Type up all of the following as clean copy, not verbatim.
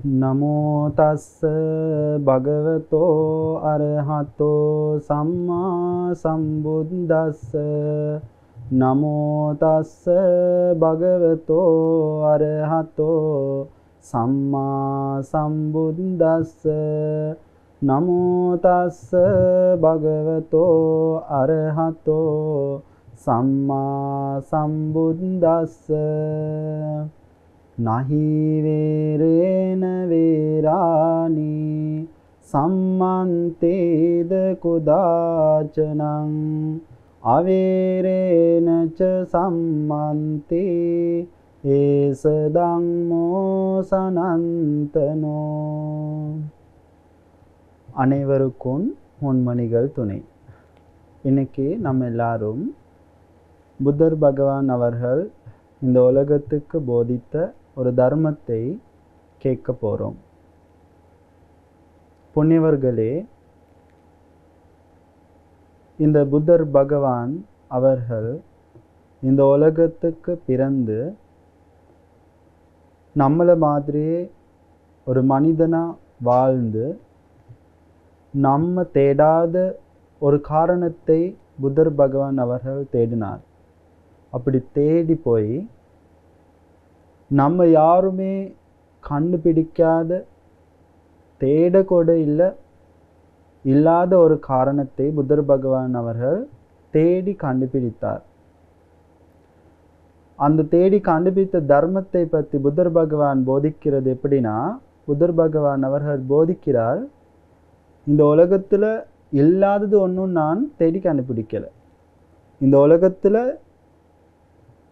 නමෝ තස්ස භගවතෝ අරහතෝ සම්මා සම්බුද්දස්ස නමෝ තස්ස භගවතෝ අරහතෝ සම්මා සම්බුද්දස්ස නමෝ තස්ස භගවතෝ අරහතෝ සම්මා සම්බුද්දස්ස නහි වේරේන වේරානි සම්මන්තේද කුදාචනං අවේරේන ච සම්මන්තේ ඒස ධම්මෝ சனந்தனோ. அனைவருக்கும் பொன்மணிகள் துணை. இன்னைக்கு நம்ம எல்லாரும் புத்தர் பகவான் அவர்கள் இந்த உலகத்துக்கு போதித்த ஒரு தர்மத்தை கேட்க போகிறோம். புண்ணியவர்களே, இந்த புத்தர் பகவான் அவர்கள் இந்த உலகத்துக்கு பிறந்து நம்மளை மாதிரியே ஒரு மனிதனாக வாழ்ந்து நம்ம தேடாத ஒரு காரணத்தை புத்தர் பகவான் அவர்கள் தேடினார். அப்படி தேடி போய் நம்ம யாருமே கண்டுபிடிக்காத தேடக்கூட இல்லாத ஒரு காரணத்தை புத்தர் பகவான் அவர்கள் தேடி கண்டுபிடித்தார். அந்த தேடி கண்டுபிடித்த தர்மத்தை பற்றி புத்தர் பகவான் போதிக்கிறது எப்படின்னா, புத்தர் பகவான் அவர்கள் போதிக்கிறார், இந்த உலகத்தில் இல்லாதது ஒன்றும் நான் தேடி கண்டுபிடிக்கலை. இந்த உலகத்தில்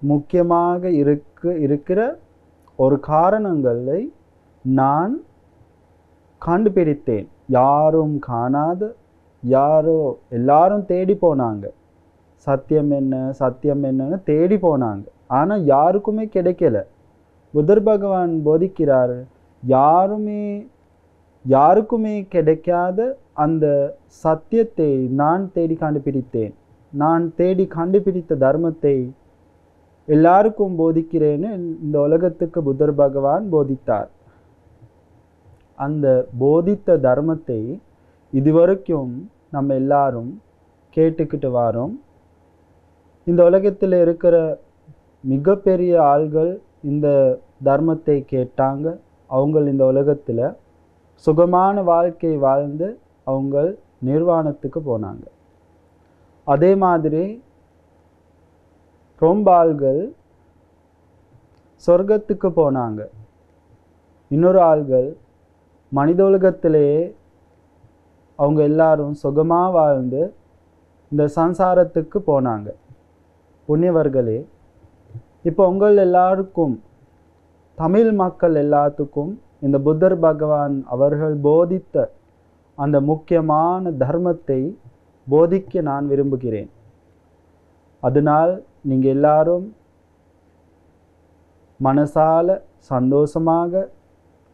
முக்கியமாக இருக்கிற ஒரு காரணங்களை நான் கண்டுபிடித்தேன். யாரும் காணாத, எல்லாரும் தேடி போனாங்க. சத்தியம் என்னன்னு தேடி போனாங்க. ஆனால் யாருக்குமே கிடைக்கல. புத்தர் பகவான் போதிக்கிறார், யாருக்குமே கிடைக்காத அந்த சத்தியத்தை நான் தேடி கண்டுபிடித்தேன். நான் தேடி கண்டுபிடித்த தர்மத்தை எல்லாருக்கும் போதிக்கிறேன்னு இந்த உலகத்துக்கு புத்தர் பகவான் போதித்தார். அந்த போதித்த தர்மத்தை இதுவரைக்கும் நம்ம எல்லாரும் கேட்டுக்கிட்டு வரோம். இந்த உலகத்தில் இருக்கிற மிகப்பெரிய ஆள்கள் இந்த தர்மத்தை கேட்டாங்க. அவங்க இந்த உலகத்தில் சுகமான வாழ்க்கை வாழ்ந்து அவங்க நிர்வாணத்துக்கு போனாங்க. அதே மாதிரி ரொம்ப ஆள்கள் சொர்க்கத்துக்கு போனாங்க. இன்னொரு ஆள்கள் மனித உலகத்திலேயே அவங்க எல்லாரும் சுகமாக வாழ்ந்து இந்த சம்சாரத்துக்கு போனாங்க. புண்ணியவர்களே, இப்போ உங்கள் எல்லாருக்கும், தமிழ் மக்கள் எல்லாத்துக்கும் இந்த புத்தர் பகவான் அவர்கள் போதித்த அந்த முக்கியமான தர்மத்தை போதிக்க நான் விரும்புகிறேன். அதனால் நீங்கள் எல்லாரும் மனசால சந்தோஷமாக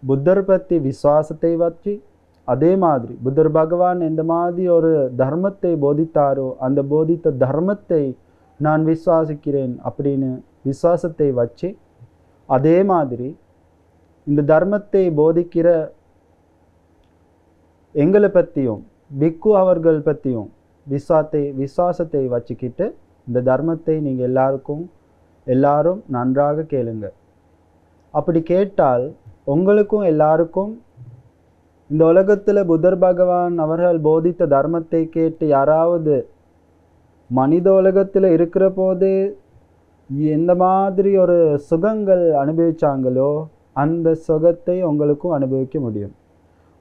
புத்தர் பற்றி விசுவாசத்தை வச்சு, அதே மாதிரி புத்தர் பகவான் எந்த மாதிரி ஒரு தர்மத்தை போதித்தாரோ அந்த போதித்த தர்மத்தை நான் விசுவாசிக்கிறேன் அப்படின்னு விசுவாசத்தை வச்சு, அதே மாதிரி இந்த தர்மத்தை போதிக்கிற எங்களை பற்றியும் பிக்கு அவர்கள் பற்றியும் விசுவாசத்தை வச்சுக்கிட்டு இந்த தர்மத்தை நீங்கள் எல்லாரும் நன்றாக கேளுங்க. அப்படி கேட்டால் உங்களுக்கும் எல்லாருக்கும் இந்த உலகத்தில் புத்தர் பகவான் அவர்கள் போதித்த தர்மத்தை கேட்டு யாராவது மனித உலகத்தில் இருக்கிற போதே எந்த மாதிரி ஒரு சுகங்கள் அனுபவிச்சாங்களோ அந்த சுகத்தை உங்களுக்கும் அனுபவிக்க முடியும்.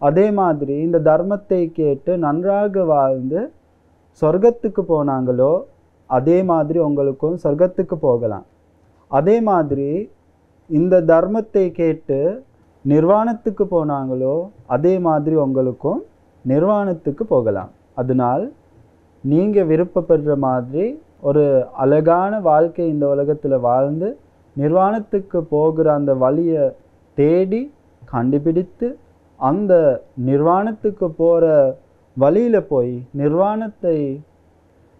அதே மாதிரி இந்த தர்மத்தை கேட்டு நன்றாக வாழ்ந்து சொர்க்கத்துக்கு போனாங்களோ அதே மாதிரி உங்களுக்கும் சொர்க்கத்துக்கு போகலாம். அதே மாதிரி இந்த தர்மத்தை கேட்டு நிர்வாணத்துக்கு போனாங்களோ அதே மாதிரி உங்களுக்கும் நிர்வாணத்துக்கு போகலாம். அதனால் நீங்கள் விருப்பப்படுற மாதிரி ஒரு அழகான வாழ்க்கை இந்த உலகத்தில் வாழ்ந்து நிர்வாணத்துக்கு போகிற அந்த வழியை தேடி கண்டுபிடித்து அந்த நிர்வாணத்துக்கு போகிற வழியில் போய்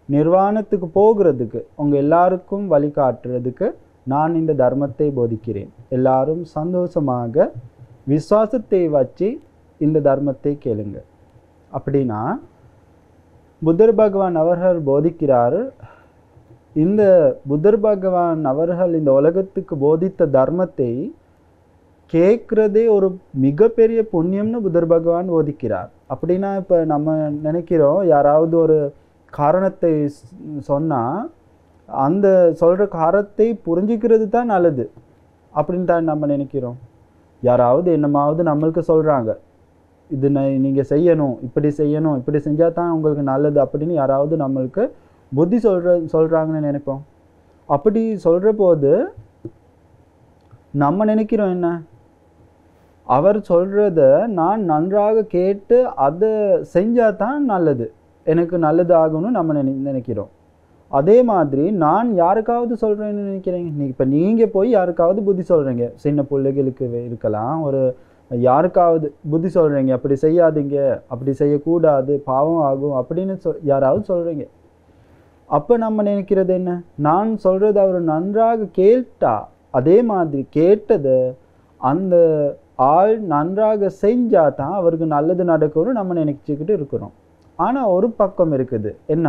நிர்வாணத்துக்கு போகிறதுக்கு உங்கள் எல்லாருக்கும் வழிகாட்டுறதுக்கு நான் இந்த தர்மத்தை போதிக்கிறேன். எல்லாரும் சந்தோஷமாக விசுவாசத்தை வச்சு இந்த தர்மத்தை கேளுங்க. அப்படின்னா புத்தர் பகவான் அவர்கள் போதிக்கிறார், இந்த புத்தர் பகவான் அவர்கள் இந்த உலகத்துக்கு போதித்த தர்மத்தை கேட்குறதே ஒரு மிகப்பெரிய புண்ணியம்னு புத்தர் பகவான் போதிக்கிறார். அப்படின்னா இப்போ நம்ம நினைக்கிறோம், யாராவது ஒரு காரணத்தை சொன்னால் அந்த சொல்கிற காரணத்தை புரிஞ்சிக்கிறது தான் நல்லது அப்படின்னு தான் நம்ம நினைக்கிறோம். யாராவது என்னமாவது நம்மளுக்கு சொல்கிறாங்க, இது நீங்கள் செய்யணும், இப்படி செய்யணும், இப்படி செஞ்சால் தான் உங்களுக்கு நல்லது அப்படின்னு யாராவது நம்மளுக்கு புத்தி சொல்கிறாங்கன்னு நினைப்போம். அப்படி சொல்கிற போது நம்ம நினைக்கிறோம் என்ன, அவர் சொல்கிறத நான் நன்றாக கேட்டு அதை செஞ்சால் தான் நல்லது, எனக்கு நல்லது ஆகும்னு நம்ம நினைக்கிறோம். அதே மாதிரி நான் யாருக்காவது சொல்கிறேன்னு நினைக்கிறேங்க. இப்போ நீங்கள் போய் யாருக்காவது புத்தி சொல்கிறீங்க, சின்ன பிள்ளைகளுக்கு இருக்கலாம், ஒரு யாருக்காவது புத்தி சொல்கிறீங்க, அப்படி செய்யாதீங்க, அப்படி செய்யக்கூடாது, பாவம் ஆகும் அப்படின்னு யாராவது சொல்கிறீங்க. அப்போ நம்ம நினைக்கிறது என்ன, நான் சொல்கிறது அவர் நன்றாக கேட்டா, அதே மாதிரி கேட்டதை அந்த ஆள் நன்றாக செஞ்சால் தான் அவருக்கு நல்லது நடக்கும்னு நம்ம நினைச்சிக்கிட்டு இருக்கிறோம். ஆனால் ஒரு பக்கம் இருக்குது என்ன,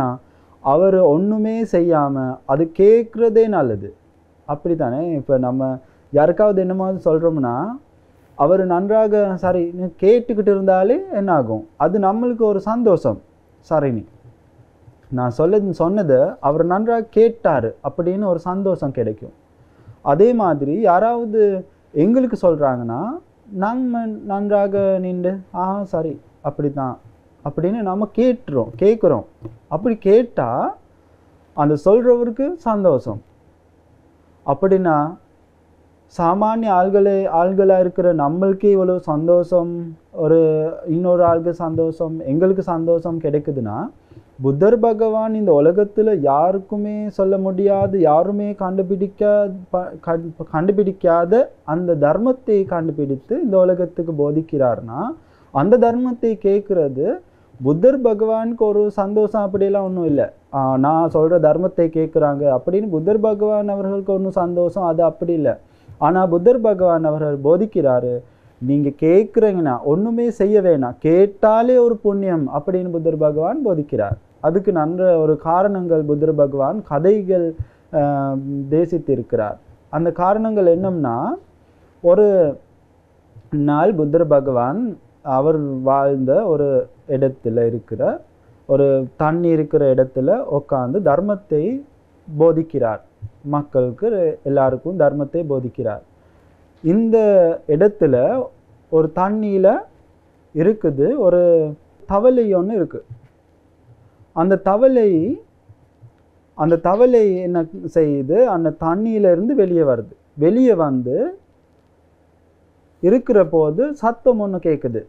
அவர் ஒன்றுமே செய்யாமல் அது கேட்குறதே நல்லது. அப்படி தானே இப்போ நம்ம யாருக்காவது என்னமாவது சொல்கிறோம்னா அவர் நன்றாக சரி கேட்டுக்கிட்டு இருந்தாலே என்ன ஆகும், அது நம்மளுக்கு ஒரு சந்தோஷம். சரினி நான் சொன்னதை அவர் நன்றாக கேட்டார் அப்படின்னு ஒரு சந்தோஷம் கிடைக்கும். அதே மாதிரி யாராவது எங்களுக்கு சொல்கிறாங்கன்னா நம்ம நன்றாக நின்று சரி அப்படி தான் அப்படின்னு நம்ம கேட்குறோம். அப்படி கேட்டால் அந்த சொல்கிறவருக்கு சந்தோஷம். அப்படின்னா சாமானிய ஆள்களாக இருக்கிற நம்மளுக்கே இவ்வளோ சந்தோஷம், ஒரு இன்னொரு ஆளுக்கு சந்தோஷம், எங்களுக்கு சந்தோஷம் கிடைக்குதுன்னா, புத்தர் பகவான் இந்த உலகத்தில் யாருக்குமே சொல்ல முடியாது, யாருமே கண்டுபிடிக்காத அந்த தர்மத்தை கண்டுபிடித்து இந்த உலகத்துக்கு போதிக்கிறார்னா, அந்த தர்மத்தை கேட்குறது புத்தர் பகவானுக்கு ஒரு சந்தோஷம் அப்படியெல்லாம் ஒன்றும் இல்லை. நான் சொல்கிற தர்மத்தை கேட்குறாங்க அப்படின்னு புத்தர் பகவான் அவர்களுக்கு ஒன்றும் சந்தோஷம், அது அப்படி இல்லை. ஆனால் புத்தர் பகவான் அவர்கள் போதிக்கிறாரு, நீங்கள் கேட்குறீங்கன்னா ஒன்றுமே செய்ய வேணாம், கேட்டாலே ஒரு புண்ணியம் அப்படின்னு புத்தர் பகவான் போதிக்கிறார். அதுக்கு நல்ல ஒரு காரணங்கள் புத்தர் பகவான் கதைகள் தேசித்திருக்கிறார். அந்த காரணங்கள் என்னம்னா, ஒரு நாள் புத்தர் பகவான் அவர் வாழ்ந்த ஒரு இடத்துல இருக்கிற ஒரு தண்ணி இருக்கிற இடத்துல உட்காந்து தர்மத்தை போதிக்கிறார். மக்களுக்கு எல்லாருக்கும் தர்மத்தை போதிக்கிறார். இந்த இடத்துல ஒரு தண்ணியில் இருக்குது ஒரு தவளை ஒன்று இருக்குது. அந்த தவளை என்ன செய்யுது, அந்த தண்ணியிலிருந்து வெளியே வருது. வெளியே வந்து இருக்கிற போது சத்தம் ஒன்று கேட்குது.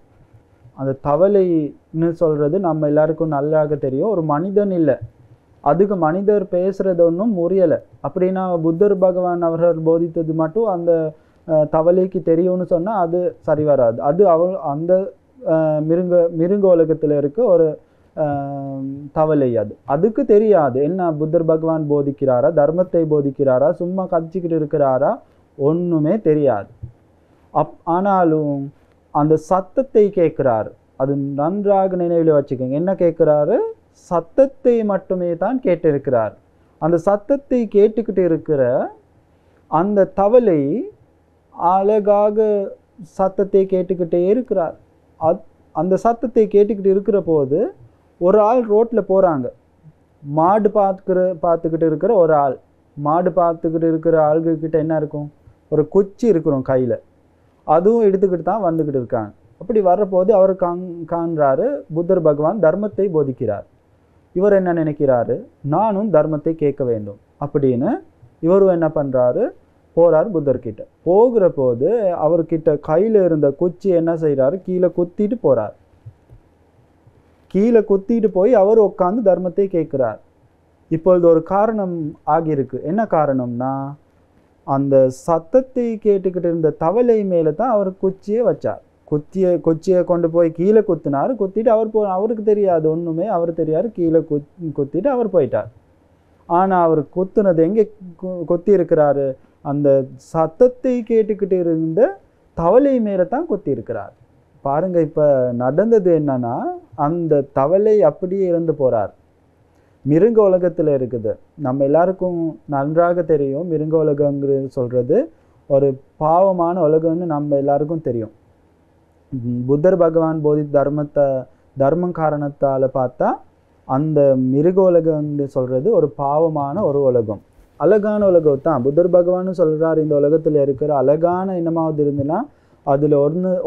அந்த தவளைன்னு சொல்கிறது நம்ம எல்லாருக்கும் நல்லாக தெரியும், ஒரு மனிதன் இல்லை. அதுக்கு மனிதர் பேசுகிறது ஒன்றும் முறியலை. அப்படின்னா புத்தர் பகவான் அவர்கள் போதித்தது மட்டும் அந்த தவளைக்கு தெரியும்னு சொன்னால் அது சரி வராது. அது அந்த மிருங்க உலகத்தில் இருக்க ஒரு தவளை, அதுக்கு தெரியாது என்ன புத்தர் பகவான் போதிக்கிறாரா, தர்மத்தை போதிக்கிறாரா, சும்மா கதிச்சுக்கிட்டு இருக்கிறாரா, ஒன்றுமே தெரியாது. ஆனாலும் அந்த சத்தத்தை கேட்குறாரு. அது நன்றாக நினைவில் வச்சுக்கோங்க. என்ன கேட்குறாரு, சத்தத்தை மட்டுமே தான் கேட்டிருக்கிறார். அந்த சத்தத்தை கேட்டுக்கிட்டு இருக்கிற அந்த தவளை அழகாக சத்தத்தை கேட்டுக்கிட்டே இருக்கிறார். அந்த சத்தத்தை கேட்டுக்கிட்டு இருக்கிற போது ஒரு ஆள் ரோட்டில் போகிறாங்க. மாடு பார்த்துக்கிட்டு இருக்கிற ஒரு ஆள், மாடு பார்த்துக்கிட்டு இருக்கிற ஆள்கிட்ட என்ன இருக்கும், ஒரு குச்சி இருக்கிறோம் கையில், அதுவும் எடுத்துக்கிட்டு தான் வந்துக்கிட்டு இருக்காங்க. அப்படி வர்றபோது அவர் காண்றாரு புத்தர் பகவான் தர்மத்தை போதிக்கிறார். இவர் என்ன நினைக்கிறாரு, நானும் தர்மத்தை கேட்க வேண்டும் அப்படின்னு இவரும் என்ன பண்ணுறாரு, போகிறார் புத்தர்கிட்ட. போகிற போது அவர்கிட்ட கையில் இருந்த குச்சி என்ன செய்கிறாரு, கீழே குத்திட்டு போகிறார். கீழே குத்திட்டு போய் அவர் உட்காந்து தர்மத்தை கேட்குறார். இப்பொழுது ஒரு காரணம் ஆகியிருக்கு. என்ன காரணம்னா, அந்த சத்தத்தை கேட்டுக்கிட்டு இருந்த தவளை மேலே தான் அவர் குச்சியை வச்சார். குச்சியை கொண்டு போய் கீழே குத்தினார். குத்திட்டு அவருக்கு தெரியாது ஒன்றுமே, அவர் தெரியாது, கீழே குத்திட்டு அவர் போயிட்டார். ஆனால் அவர் குத்துனது எங்கே குத்தி இருக்கிறாரு, அந்த சத்தத்தை கேட்டுக்கிட்டு இருந்த தவளை மேலே தான் கொத்தி இருக்கிறார். பாருங்க, இப்போ நடந்தது என்னன்னா, அந்த தவளை அப்படியே இறந்து போறார். மிருக உலகத்தில் இருக்குது. நம்ம எல்லாருக்கும் நன்றாக தெரியும், மிருக உலகங்கிறது சொல்றது ஒரு பாவமான உலகம்னு நம்ம எல்லாருக்கும் தெரியும். புத்தர் பகவான் போதி தர்மம் காரணத்தால் பார்த்தா அந்த மிருக உலகம்னு சொல்றது ஒரு பாவமான ஒரு உலகம். அழகான உலகம் தான் புத்தர் பகவான் சொல்றார். இந்த உலகத்தில் இருக்கிற அழகான என்னமாவது இருந்துன்னா அதில்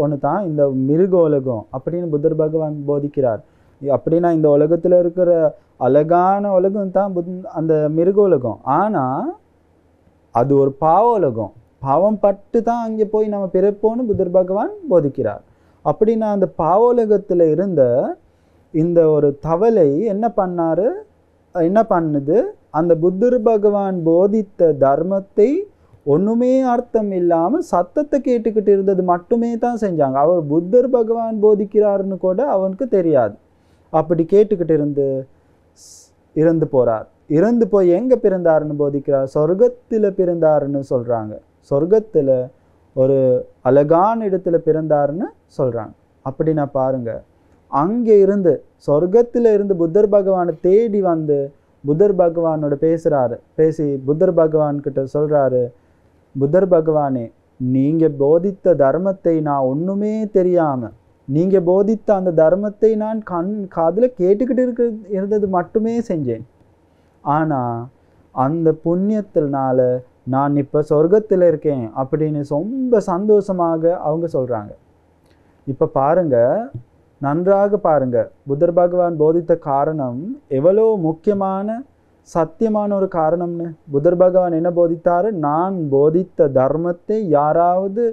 ஒன்று தான் இந்த மிருக உலகம் அப்படின்னு புத்தர் பகவான் போதிக்கிறார். அப்படின்னா இந்த உலகத்தில் இருக்கிற அழகான உலகம் தான் அந்த மிருக உலகம். ஆனால் அது ஒரு பாவ உலகம். பாவம் பட்டு தான் அங்கே போய் நம்ம பிறப்போன்னு புத்தர் பகவான் போதிக்கிறார். அப்படின்னா அந்த பாவ உலகத்தில் இருந்த இந்த ஒரு தவளை என்ன பண்ணுது, அந்த புத்தர் பகவான் போதித்த தர்மத்தை ஒன்றுமே அர்த்தம் இல்லாமல் சத்தத்தை கேட்டுக்கிட்டு இருந்தது மட்டுமே தான் செஞ்சாங்க. அவர் புத்தர் பகவான் போதிக்கிறாருன்னு கூட அவனுக்கு தெரியாது. அப்படி கேட்டுக்கிட்டு இறந்து போகிறார். இறந்து போய் எங்கே பிறந்தாருன்னு போதிக்கிறார்? சொர்க்கத்தில் பிறந்தாருன்னு சொல்கிறாங்க. சொர்க்கத்தில் ஒரு அழகான இடத்துல பிறந்தாருன்னு சொல்கிறாங்க. அப்படின்னா பாருங்க, அங்கே இருந்து சொர்க்கத்தில் இருந்து புத்தர் பகவானை தேடி வந்து புத்தர் பகவானோட பேசி புத்தர் பகவான்கிட்ட சொல்கிறாரு, புத்தர் பகவானே, நீங்கள் போதித்த தர்மத்தை நான் ஒன்றுமே தெரியாமல், நீங்கள் போதித்த அந்த தர்மத்தை நான் காதில் கேட்டுக்கிட்டு இருந்தது மட்டுமே செஞ்சேன். ஆனால் அந்த புண்ணியத்தினால நான் இப்போ சொர்க்கத்தில் இருக்கேன் அப்படின்னு ரொம்ப சந்தோஷமாக அவங்க சொல்கிறாங்க. இப்போ பாருங்க, நன்றாக பாருங்க, புத்தர் பகவான் போதித்த காரணம் எவ்வளோ முக்கியமான சத்தியமான ஒரு காரணம்னு. புத்தர் பகவான் என்ன போதித்தாரு? நான் போதித்த தர்மத்தை யாராவது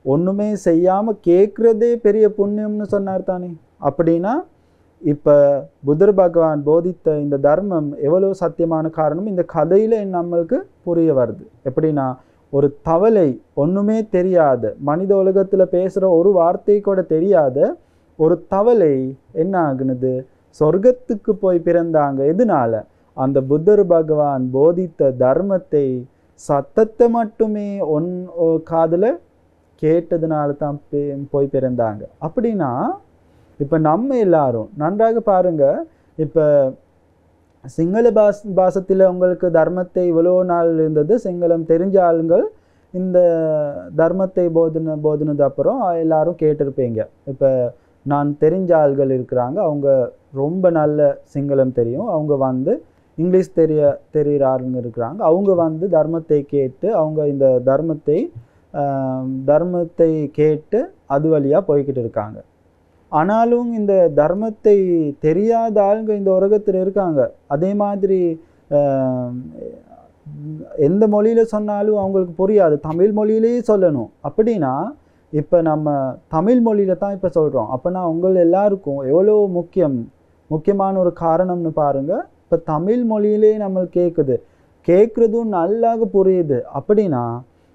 ஒன்றுமே செய்யாமல் கேட்குறதே பெரிய புண்ணியம்னு சொன்னார் தானே. அப்படின்னா இப்போ புத்தர் பகவான் போதித்த இந்த தர்மம் எவ்வளோ சத்தியமான காரணம் இந்த கதையில் நம்மளுக்கு புரிய வருது. எப்படின்னா, ஒரு தவளை ஒன்றுமே தெரியாத, மனித உலகத்தில் பேசுகிற ஒரு வார்த்தை கூட தெரியாத ஒரு தவளை என்ன ஆகுனது? சொர்க்கத்துக்கு போய் பிறந்தாங்க. எதனால? அந்த புத்தர் பகவான் போதித்த தர்மத்தை சத்தத்தை மட்டுமே காதில் கேட்டதுனால தான் போய் பிறந்தாங்க. அப்படின்னா இப்போ நம்ம எல்லாரும் நன்றாக பாருங்க, இப்போ சிங்கள பாசத்தில் உங்களுக்கு தர்மத்தை இவ்வளோ நாள் இருந்தது. சிங்களம் தெரிஞ்ச ஆளுங்கள் இந்த தர்மத்தை போதினது அப்புறம் எல்லாரும் கேட்டிருப்பீங்க. இப்போ நான் தெரிஞ்ச ஆள்கள் இருக்கிறாங்க, அவங்க ரொம்ப நல்ல சிங்களம் தெரியும், அவங்க வந்து இங்கிலீஷ் தெரிகிற ஆளுங்க இருக்கிறாங்க. அவங்க வந்து தர்மத்தை கேட்டு அவங்க இந்த தர்மத்தை கேட்டு அது வழியாக போய்கிட்டு இருக்காங்க. ஆனாலும் இந்த தர்மத்தை தெரியாத ஆளுங்க இந்த உலகத்தில் இருக்காங்க. அதே மாதிரி எந்த மொழியில் சொன்னாலும் அவங்களுக்கு புரியாது, தமிழ் மொழியிலேயே சொல்லணும். அப்படின்னா இப்போ நம்ம தமிழ் மொழியில் தான் இப்போ சொல்கிறோம். அப்போனா உங்கள் எல்லாருக்கும் எவ்வளோ முக்கியமான ஒரு காரணம்னு பாருங்கள். இப்போ தமிழ் மொழியிலே நம்ம கேட்குறதும் நல்லாக புரியுது. அப்படின்னா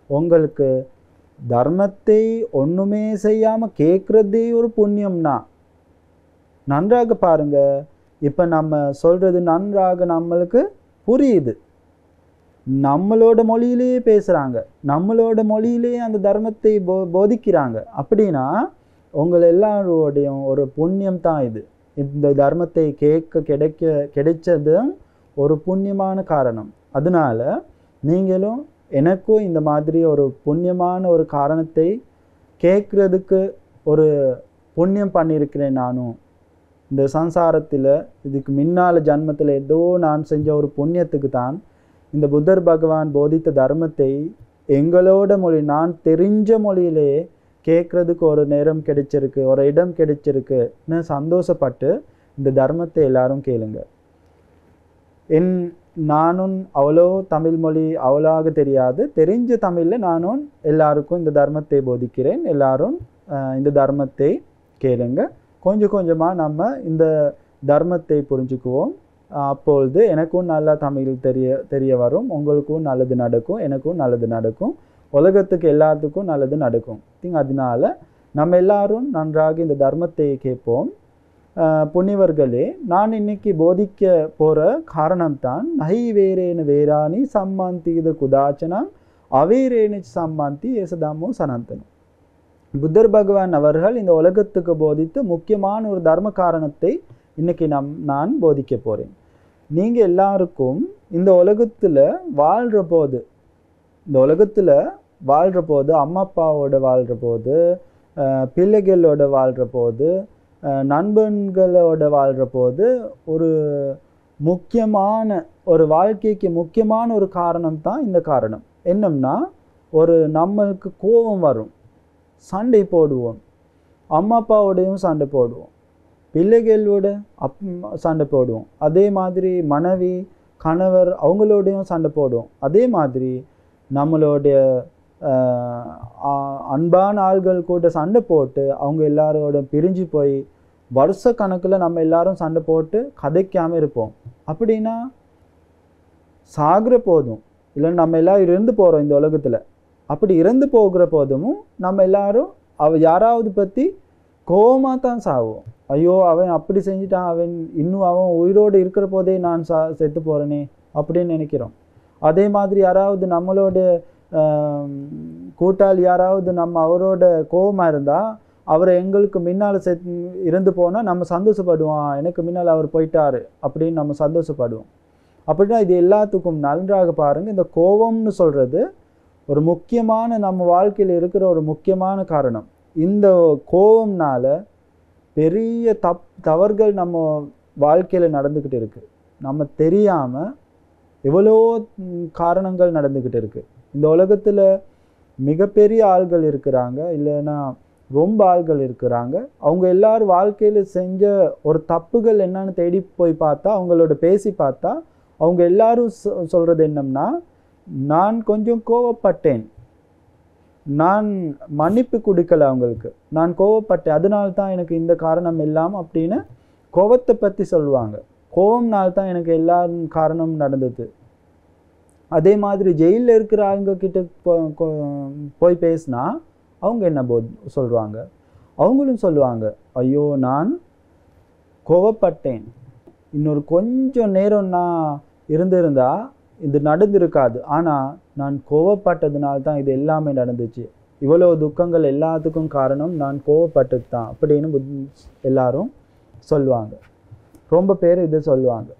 உங்களுக்கு தர்மத்தை ஒன்றுமே செய்யாமல் கேட்குறதே ஒரு புண்ணியம்னா. நன்றாக பாருங்க, இப்போ நம்ம சொல்கிறது நன்றாக நம்மளுக்கு புரியுது. நம்மளோட மொழியிலேயே பேசுகிறாங்க, நம்மளோட மொழியிலேயே அந்த தர்மத்தை போதிக்கிறாங்க. அப்படின்னா உங்கள் எல்லாரோடையும் ஒரு புண்ணியம் தான் இது. இந்த தர்மத்தை கிடைச்சதும் ஒரு புண்ணியமான காரணம். அதனால நீங்களும் எனக்கும் இந்த மாதிரி ஒரு புண்ணியமான ஒரு காரணத்தை கேட்குறதுக்கு ஒரு புண்ணியம் பண்ணியிருக்கிறேன். நானும் இந்த சம்சாரத்தில் இதுக்கு முன்னால் ஜன்மத்தில் ஏதோ நான் செஞ்ச ஒரு புண்ணியத்துக்கு தான் இந்த புத்தர் பகவான் போதித்த தர்மத்தை எங்களோட மொழி, நான் தெரிஞ்ச மொழியிலே கேட்குறதுக்கு ஒரு நேரம் கிடைச்சிருக்கு, ஒரு இடம் கிடைச்சிருக்குன்னு சந்தோஷப்பட்டு இந்த தர்மத்தை எல்லாரும் கேளுங்க. நானும் அவ்வளோ தமிழ் மொழி அவ்வளோவாக தெரியாது, தெரிஞ்ச தமிழில் நானும் எல்லாருக்கும் இந்த தர்மத்தை போதிக்கிறேன். எல்லாரும் இந்த தர்மத்தை கேளுங்க. கொஞ்சம் கொஞ்சமாக நம்ம இந்த தர்மத்தை புரிஞ்சுக்குவோம். அப்பொழுது எனக்கும் நல்லா தமிழ் தெரிய வரும், உங்களுக்கும் நல்லது நடக்கும், எனக்கும் நல்லது நடக்கும், உலகத்துக்கு எல்லாத்துக்கும் நல்லது நடக்கும். அதனால நம்ம எல்லாரும் நன்றாக இந்த தர்மத்தை கேட்போம். புண்ணியவர்களே, நான் இன்னைக்கு போதிக்க போகிற காரணம்தான் நகை வேறேன வேறாணி சம்மாந்தி இது குதாச்சனம் அவேரேனு சம்மாந்தி ஏசதாமோ சனந்தனம். புத்தர் பகவான் அவர்கள் இந்த உலகத்துக்கு போதித்து முக்கியமான ஒரு தர்ம காரணத்தை இன்னைக்கு நான் போதிக்க போறேன். நீங்க எல்லாருக்கும் இந்த உலகத்துல வாழ்ற போது, இந்த உலகத்துல வாழ்ற போது, அம்மா அப்பாவோட வாழ்ற போது, பிள்ளைகளோட வாழ்ற போது, நண்பர்களோட வாழ்ற போது, ஒரு முக்கியமான ஒரு வாழ்க்கைக்கு முக்கியமான ஒரு காரணம் தான் இந்த காரணம். என்னம்னா, ஒரு நம்மளுக்கு கோபம் வரும், சண்டை போடுவோம், அம்மா அப்பாவோடையும் சண்டை போடுவோம், பிள்ளைகளோட சண்டை போடுவோம், அதே மாதிரி மனைவி கணவர் அவங்களோடையும் சண்டை போடுவோம், அதே மாதிரி நம்மளுடைய அன்பான ஆள்கள் கூட சண்டை போட்டு அவங்க எல்லாரோட பிரிஞ்சு போய் வருஷ கணக்கில் நம்ம எல்லாரும் சண்டை போட்டு கதைக்காமல் இருப்போம். அப்படின்னா சாகிற போதும், இல்லை நம்ம எல்லாரும் இறந்து போகிறோம் இந்த உலகத்தில், அப்படி இறந்து போகிற போதும் நம்ம எல்லாரும் யாராவது பற்றி கோபமாக தான் சாவோம். ஐயோ அவன் அப்படி செஞ்சுட்டான், அவன் உயிரோடு இருக்கிற போதே நான் செத்து போகிறேனே அப்படின்னு நினைக்கிறோம். அதே மாதிரி யாராவது நம்மளோட கூட்டாளி யாராவது நம்ம அவரோட கோபமாக இருந்தால் அவரை எங்களுக்கு முன்னால் இறந்து போனால் நம்ம சந்தோஷப்படுவோம், எனக்கு முன்னால் அவர் போயிட்டாரு அப்படின்னு நம்ம சந்தோஷப்படுவோம். அப்படின்னா இது எல்லாத்துக்கும் நன்றாக பாருங்கள், இந்த கோபம்னு சொல்கிறது ஒரு முக்கியமான நம்ம வாழ்க்கையில் இருக்கிற ஒரு முக்கியமான காரணம். இந்த கோபம்னால பெரிய தவறுகள் நம்ம வாழ்க்கையில் நடந்துக்கிட்டு இருக்குது. நம்ம தெரியாமல் எவ்வளோ காரணங்கள் நடந்துக்கிட்டு இருக்குது. இந்த உலகத்தில் மிகப்பெரிய ஆள்கள் இருக்கிறாங்க, இல்லைன்னா ரொம்ப ஆள்கள் இருக்கிறாங்க. அவங்க எல்லாரும் வாழ்க்கையில் செஞ்ச ஒரு தப்புகள் என்னன்னு தேடி போய் பார்த்தா, அவங்களோட பேசி பார்த்தா, அவங்க எல்லாரும் சொல்கிறது என்னம்னா, நான் கொஞ்சம் கோவப்பட்டேன், நான் மன்னிப்பு கொடுக்கல அவங்களுக்கு, நான் கோவப்பட்டேன், அதனால்தான் எனக்கு இந்த காரணம் எல்லாம் அப்படின்னு கோவத்தை பற்றி சொல்லுவாங்க. கோவம்னால்தான் எனக்கு எல்லா காரணம் நடந்தது. அதே மாதிரி ஜெயிலில் இருக்கிற ஆளுங்க கிட்ட போய் பேசினா அவங்க என்ன சொல்லுவாங்க, அவங்களும் சொல்லுவாங்க, ஐயோ நான் கோவப்பட்டேன், இன்னொரு கொஞ்சம் நேரம் நான் இருந்திருந்தா இது நடந்திருக்காது, ஆனால் நான் கோவப்பட்டதுனால்தான் இது எல்லாமே நடந்துச்சு, இவ்வளோ துக்கங்கள் எல்லாத்துக்கும் காரணம் நான் கோவப்பட்டது தான் அப்படின்னு எல்லாரும் சொல்லுவாங்க. ரொம்ப பேர் இதை சொல்லுவாங்க.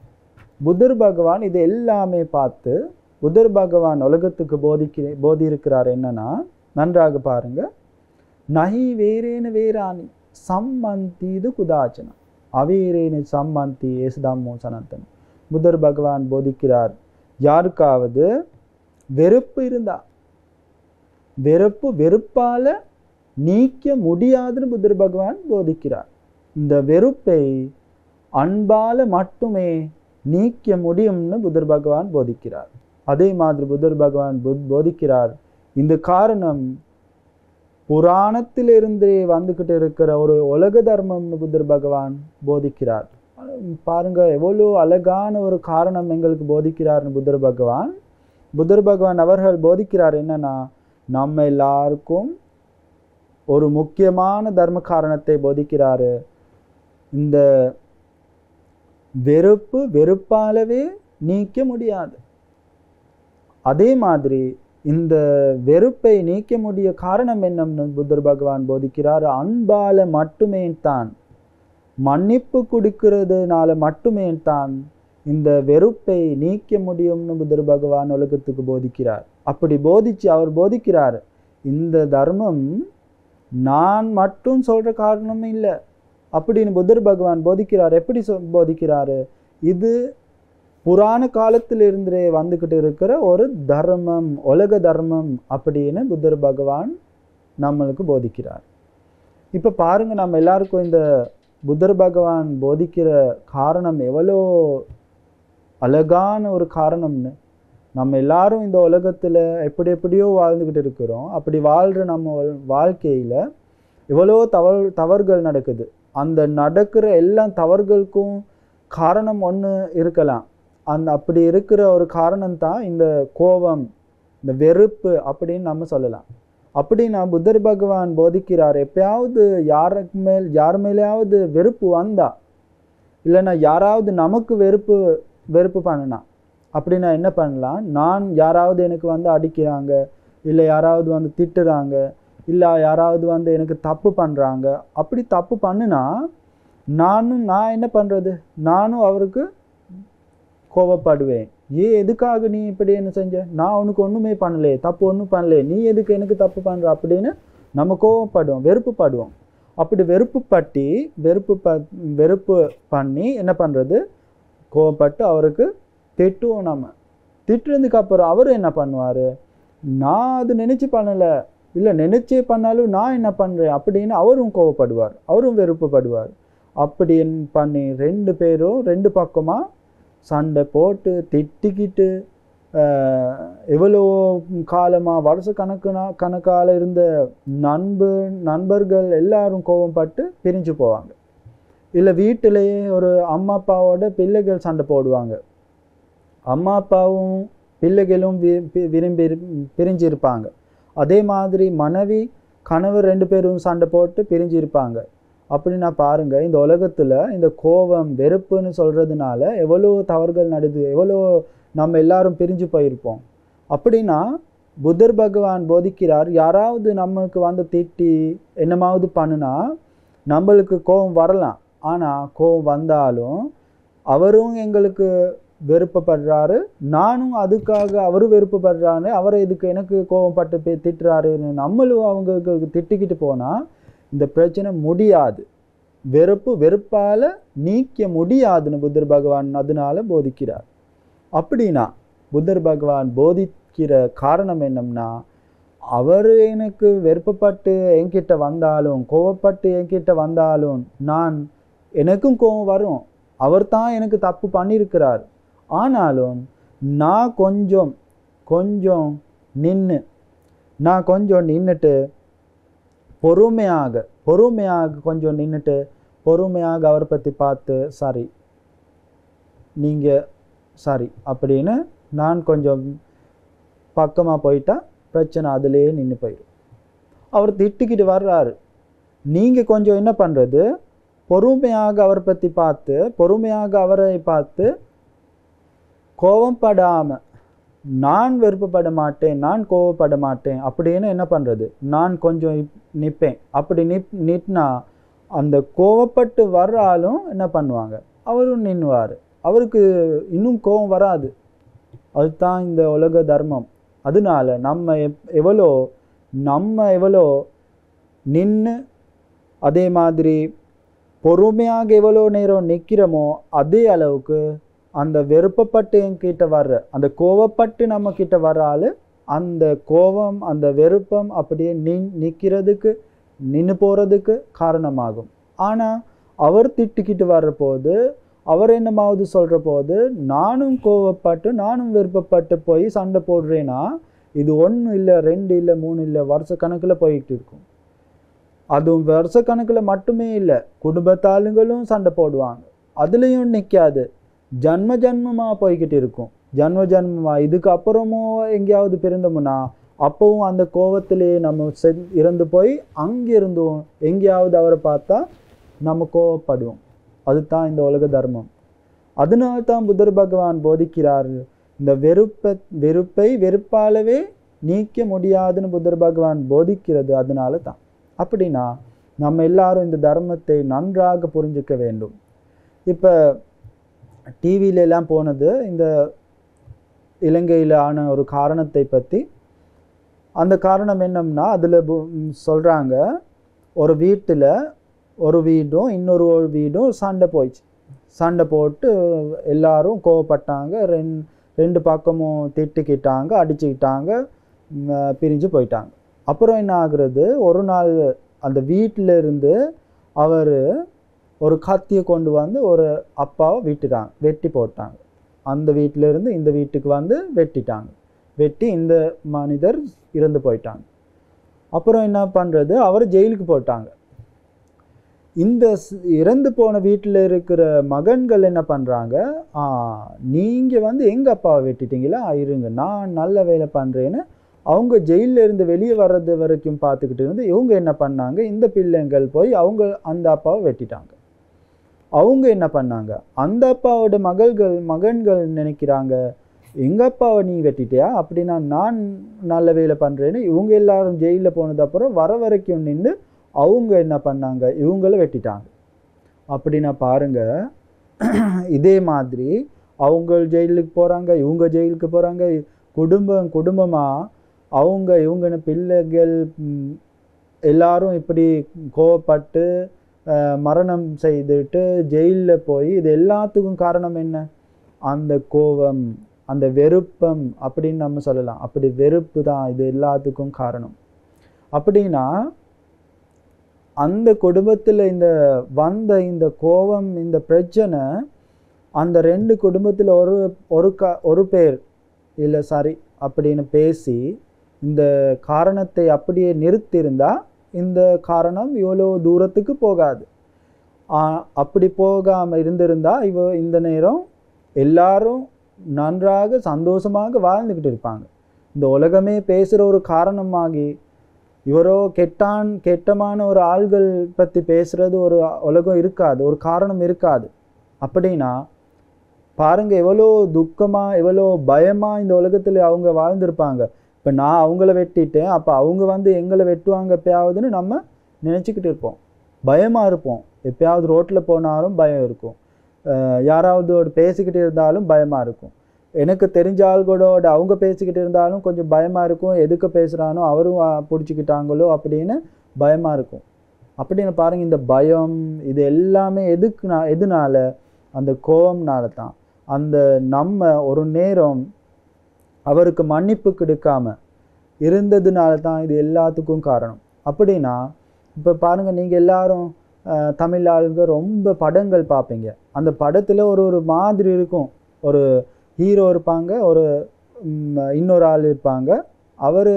புத்தர் பகவான் இது எல்லாமே பார்த்து புத்தர் பகவான் உலகத்துக்கு போதியிருக்கிறார் என்னன்னா, நன்றாக பாருங்க, நஹி வேரேன வேராணி சம்மந்தீது குதாச்சன அவேரேன சம்மந்தி ஏசுதாமோ சனத்தன். புத்தர் பகவான் போதிக்கிறார், யாருக்காவது வெறுப்பு இருந்தா வெறுப்பால நீக்க முடியாதுன்னு புத்தர் பகவான் போதிக்கிறார். இந்த வெறுப்பை அன்பால மட்டுமே நீக்க முடியும்னு புத்தர் பகவான் போதிக்கிறார். அதே மாதிரி புத்தர் பகவான் போதிக்கிறார், இந்த காரணம் புராணத்திலிருந்தே வந்துக்கிட்டு இருக்கிற ஒரு உலக தர்மம்னு புத்தர் பகவான் போதிக்கிறார். பாருங்க எவ்வளோ அழகான ஒரு காரணம் எங்களுக்கு போதிக்கிறார்னு புத்தர் பகவான் அவர்கள் போதிக்கிறார் என்னன்னா, நம்ம எல்லாருக்கும் ஒரு முக்கியமான தர்ம காரணத்தை போதிக்கிறாரு. இந்த வெறுப்பாலவே நீக்க முடியாது. அதே மாதிரி இந்த வெறுப்பை நீக்க முடிய காரணம் என்னன்னு புத்தர் பகவான் போதிக்கிறார், அன்பால மட்டுமே தான், மன்னிப்பு கொடுக்கிறதுனால மட்டுமே தான் இந்த வெறுப்பை நீக்க முடியும்னு புத்தர் பகவான் உலகத்துக்கு போதிக்கிறார். அப்படி அவர் போதிக்கிறார், இந்த தர்மம் நான் மட்டும் சொல்ற காரணம் இல்லை அப்படின்னு புத்தர் பகவான் போதிக்கிறார். எப்படி போதிக்கிறாரு, இது புராண காலத்திலிருந்தே வந்துக்கிட்டு இருக்கிற ஒரு தர்மம், உலக தர்மம் அப்படின்னு புத்தர் பகவான் நம்மளுக்கு போதிக்கிறார். இப்போ பாருங்க, நம்ம எல்லாருக்கும் இந்த புத்தர் பகவான் போதிக்கிற காரணம் எவ்வளோ அழகான ஒரு காரணம்னு. நம்ம எல்லாரும் இந்த உலகத்தில் எப்படியோ வாழ்ந்துக்கிட்டு இருக்கிறோம். அப்படி வாழ்கிற நம்ம வாழ்க்கையில் எவ்வளோ தவறுகள் நடக்குது. அந்த நடக்கிற எல்லா தவறுகளுக்கும் காரணம் ஒன்று இருக்கலாம். அப்படி இருக்கிற ஒரு காரணம் தான் இந்த கோபம், இந்த வெறுப்பு அப்படின்னு நம்ம சொல்லலாம். அப்படின்னா புத்தர் பகவான் போதிக்கிறார், எப்பயாவது யார் மேலேயாவது வெறுப்பு வந்தா, இல்லைன்னா யாராவது நமக்கு வெறுப்பு பண்ணனா, அப்படின்னா என்ன பண்ணலாம், யாராவது எனக்கு வந்து அடிக்கிறாங்க, இல்லை யாராவது வந்து திட்டுறாங்க, இல்லை யாராவது வந்து எனக்கு தப்பு பண்ணுறாங்க. அப்படி தப்பு பண்ணுனா நான் என்ன பண்ணுறது? நானும் அவருக்கு கோவப்படுவேன். எதுக்காக நீ இப்படி என்ன செஞ்ச? நான் உனக்கு ஒன்றுமே பண்ணலையே, தப்பு ஒன்றும் பண்ணலையே, நீ எதுக்கு எனக்கு தப்பு பண்ணுற அப்படின்னு நம்ம கோவப்படுவோம், வெறுப்புப்படுவோம். அப்படி வெறுப்பு பண்ணி என்ன பண்ணுறது? கோவப்பட்டு அவருக்கு திட்டுவோம். நம்ம திட்டுறதுக்கு அப்புறம் அவர் என்ன பண்ணுவார்? நான் அது நினச்சி பண்ணலை, இல்லை நினச்சே பண்ணாலும் நான் என்ன பண்ணுறேன் அப்படின்னு அவரும் கோவப்படுவார், அவரும் வெறுப்புப்படுவார். அப்படி பண்ணி 2 பேரும் 2 பக்கமாக சண்டை போட்டு திட்டிக்கிட்டு எவ்வளோ காலமாக வருஷ கணக்கால் இருந்த நண்பர்கள் எல்லாரும் கோவப்பட்டு பிரிஞ்சு போவாங்க. இல்லை வீட்டிலேயே ஒரு அம்மா அப்பாவோட பிள்ளைகள் சண்டை போடுவாங்க. அம்மா அப்பாவும் பிள்ளைகளும் விரும்பி பிரிஞ்சு இருப்பாங்க. அதே மாதிரி மனைவி கணவர் 2 பேரும் சண்டை போட்டு பிரிஞ்சு இருப்பாங்க. அப்படின்னா பாருங்க, இந்த உலகத்தில் இந்த கோபம் வெறுப்புன்னு சொல்கிறதுனால எவ்வளோ தவறுகள் நடக்குது, எவ்வளோ நம்ம எல்லாரும் பிரிஞ்சு போயிருப்போம். அப்படின்னா புத்தர் பகவான் போதிக்கிறார், யாராவது நமக்கு வந்து திட்டி என்னமாவது பண்ணுனா நம்மளுக்கு கோபம் வரலாம். ஆனால் கோபம் வந்தாலும் அவரும் எங்களுக்கு வெறுப்பப்படுறாரு, நானும் அதுக்காக அவரும் வெறுப்பப்படுறாரு, அவரை இதுக்கு எனக்கு கோபப்பட்டு திட்டுறாருன்னு நம்மளும் அவங்களுக்கு திட்டிக்கிட்டு போனால் இந்த பிரச்சனை முடியாது. வெறுப்பால் நீக்க முடியாதுன்னு புத்தர் பகவான் அதனால போதிக்கிறார். அப்படின்னா புத்தர் பகவான் போதிக்கிற காரணம் என்னம்னா, அவர் எனக்கு வெறுப்பப்பட்டு என்கிட்ட வந்தாலும் கோவப்பட்டு என்கிட்ட வந்தாலும் எனக்கும் கோபம் வரும். அவர் தான் எனக்கு தப்பு பண்ணியிருக்கிறார். ஆனாலும் நான் கொஞ்சம் நின்றுட்டு பொறுமையாக அவரை பற்றி பார்த்து சரி அப்படின்னு நான் கொஞ்சம் பக்கமாக போயிட்டா பிரச்சனை அதிலே நின்று போயிடும். அவர் திட்டிக்கிட்டு வர்றாரு, நீங்கள் கொஞ்சம் என்ன பண்ணுறது? பொறுமையாக அவரை பற்றி பார்த்து பொறுமையாக அவரை பார்த்து கோபப்படாமல், நான் வெறுப்பப்பட மாட்டேன், நான் கோவப்பட மாட்டேன் அப்படின்னு என்ன பண்ணுறது? நான் கொஞ்சம் நிற்பேன். அப்படி நிற்னா அந்த கோவப்பட்டு வர்றாலும் என்ன பண்ணுவாங்க? அவரும் நின்றுவார், அவருக்கு இன்னும் கோபம் வராது. அதுதான் இந்த உலக தர்மம். அதனால நம்ம எவ்வளோ நின்று அதே மாதிரி பொறுமையாக எவ்வளோ நேரம் நிற்கிறோமோ அதே அளவுக்கு அந்த வெறுப்பப்பட்டு என்கிட்ட வர்ற அந்த கோவப்பட்டு நம்ம கிட்ட வர்றாள் அந்த கோபம் அந்த வெறுப்பம் அப்படியே நிற்கிறதுக்கு நின்று போகிறதுக்கு காரணமாகும். ஆனால் அவர் திட்டிக்கிட்டு வர்ற போது அவர் என்னமாவது சொல்கிற போது நானும் கோவப்பட்டு நானும் விருப்பப்பட்டு போய் சண்டை போடுறேன்னா இது 1 இல்லை 2 இல்லை 3 இல்லை வருஷ கணக்கில் போயிட்டு இருக்கும். அதுவும் வருஷ கணக்கில் மட்டுமே இல்லை, குடும்பத்தாளுங்களும் சண்டை போடுவாங்க, அதுலேயும் நிற்காது, ஜன்மமாக போய்கிட்டு இருக்கும். ஜன்மமாக இதுக்கு அப்புறமும் எங்கேயாவது பிறந்தோம்னா அப்பவும் அந்த கோபத்திலே நம்ம இறந்து போய் அங்கிருந்தோம் எங்கேயாவது அவரை பார்த்தா நம்ம கோவப்படுவோம். அதுதான் இந்த உலக தர்மம். அதனால்தான் புத்தர் பகவான் போதிக்கிறார், இந்த வெறுப்பை வெறுப்பாலவே நீக்க முடியாதுன்னு புத்தர் பகவான் போதிக்கிறது அதனால தான். அப்படின்னா நம்ம எல்லாரும் இந்த தர்மத்தை நன்றாக புரிஞ்சுக்க வேண்டும். இப்போ டிவியிலெல்லாம் போனது இந்த இலங்கையில் ஆன ஒரு காரணத்தை பற்றி. அந்த காரணம் என்னம்னா அதில் சொல்கிறாங்க, ஒரு வீட்டில் ஒரு வீடும் இன்னொரு வீடும் சண்டை போட்டு எல்லாரும் கோவப்பட்டாங்க, 2 பக்கமும் திட்டிக்கிட்டாங்க, அடிச்சுக்கிட்டாங்க, பிரிஞ்சு போயிட்டாங்க. அப்புறம் என்ன ஆகுறது, ஒரு நாள் அந்த வீட்டில் இருந்து அவர் ஒரு கத்தியை கொண்டு வந்து ஒரு அப்பாவை வெட்டி போட்டாங்க. அந்த வீட்டிலேருந்து இந்த வீட்டுக்கு வந்து வெட்டி இந்த மனிதர் இறந்து போயிட்டாங்க. அப்புறம் என்ன பண்ணுறது, அவர் ஜெயிலுக்கு போட்டாங்க. இந்த இறந்து போன வீட்டில் இருக்கிற மகன்கள் என்ன பண்ணுறாங்க, நீங்கள் வந்து எங்கள் அப்பாவை வெட்டிட்டீங்களா, இருங்க நான் நல்ல வேலை பண்ணுறேன்னு அவங்க ஜெயிலில் இருந்து வெளியே வர்றது வரைக்கும் பார்த்துக்கிட்டு இருந்து இவங்க என்ன பண்ணாங்க, இந்த பிள்ளைங்கள் போய் அவங்க அந்த அப்பாவை வெட்டிட்டாங்க. அவங்க என்ன பண்ணாங்க, அந்த அப்பாவோட மகன்கள் நினைக்கிறாங்க எங்கள் அப்பாவை நீ வெட்டிட்டியா, அப்படின்னா நான் நல்ல வேலை பண்ணுறேன்னு இவங்க எல்லாரும் ஜெயிலில் போனதப்புறம் வர வரைக்கும் நின்று அவங்க என்ன பண்ணாங்க, இவங்கள வெட்டிட்டாங்க. அப்படின்னா பாருங்க, இதே மாதிரி அவங்க ஜெயிலுக்கு போகிறாங்க, இவங்க ஜெயிலுக்கு போகிறாங்க, குடும்பமாக இவங்க பிள்ளைகள் எல்லாரும் இப்படி கோவப்பட்டு மரணம் செய்துட்டு ஜெயிலில் போய் இது எல்லாத்துக்கும் காரணம் என்ன? அந்த கோபம், அந்த வெறுப்பம் அப்படின்னு நம்ம சொல்லலாம். அப்படி வெறுப்பு தான் இது எல்லாத்துக்கும் காரணம். அப்படின்னா அந்த குடும்பத்தில் இந்த கோபம், இந்த பிரச்சனை அந்த 2 குடும்பத்தில் ஒரு பேர் இல்லை சரி அப்படின்னு பேசி இந்த காரணத்தை அப்படியே நிறுத்தியிருந்தா இந்த காரணம் இவ்வளோ தூரத்துக்கு போகாது. அப்படி போகாமல் இருந்திருந்தா இந்த நேரம் எல்லாரும் நன்றாக சந்தோஷமாக வாழ்ந்துக்கிட்டு இருப்பாங்க. இந்த உலகமே பேசுகிற ஒரு காரணமாகி இவரோ கெட்டமான ஒரு ஆள்கள் பற்றி பேசுகிறது ஒரு உலகம் இருக்காது, ஒரு காரணம் இருக்காது. அப்படின்னா பாருங்க, எவ்வளோ துக்கமாக எவ்வளோ பயமாக இந்த உலகத்தில் அவங்க வாழ்ந்திருப்பாங்க. இப்போ நான் அவங்கள வெட்டிட்டேன், அப்போ அவங்க எங்களை வெட்டுவாங்க எப்பயாவதுன்னு நம்ம நினச்சிக்கிட்டு இருப்போம், பயமாக இருப்போம். எப்பயாவது ரோட்டில் போனாலும் பயம் இருக்கும், யாராவது பேசிக்கிட்டு இருந்தாலும் பயமாக இருக்கும். எனக்கு தெரிஞ்ச ஆள்களோட அவங்க பேசிக்கிட்டு இருந்தாலும் கொஞ்சம் பயமாக இருக்கும், எதுக்கு பேசுகிறானோ அவரும் பிடிச்சிக்கிட்டாங்களோ அப்படின்னு பயமாக இருக்கும். அப்படின்னு பாருங்கள், இந்த பயம் இது எல்லாமே எதுனால? அந்த கோபம்னால தான். அந்த நம்ம ஒரு நேரம் அவருக்கு மன்னிப்பு கொடுக்காம இருந்ததுனால தான் இது எல்லாத்துக்கும் காரணம். அப்படின்னா இப்போ பாருங்கள், நீங்கள் எல்லாரும் தமிழ் ஆளுங்க ரொம்ப படங்கள் பார்ப்பீங்க. அந்த படத்தில் ஒரு மாதிரி இருக்கும், ஒரு ஹீரோ இருப்பாங்க, ஒரு இன்னொரு ஆள் இருப்பாங்க. அவர்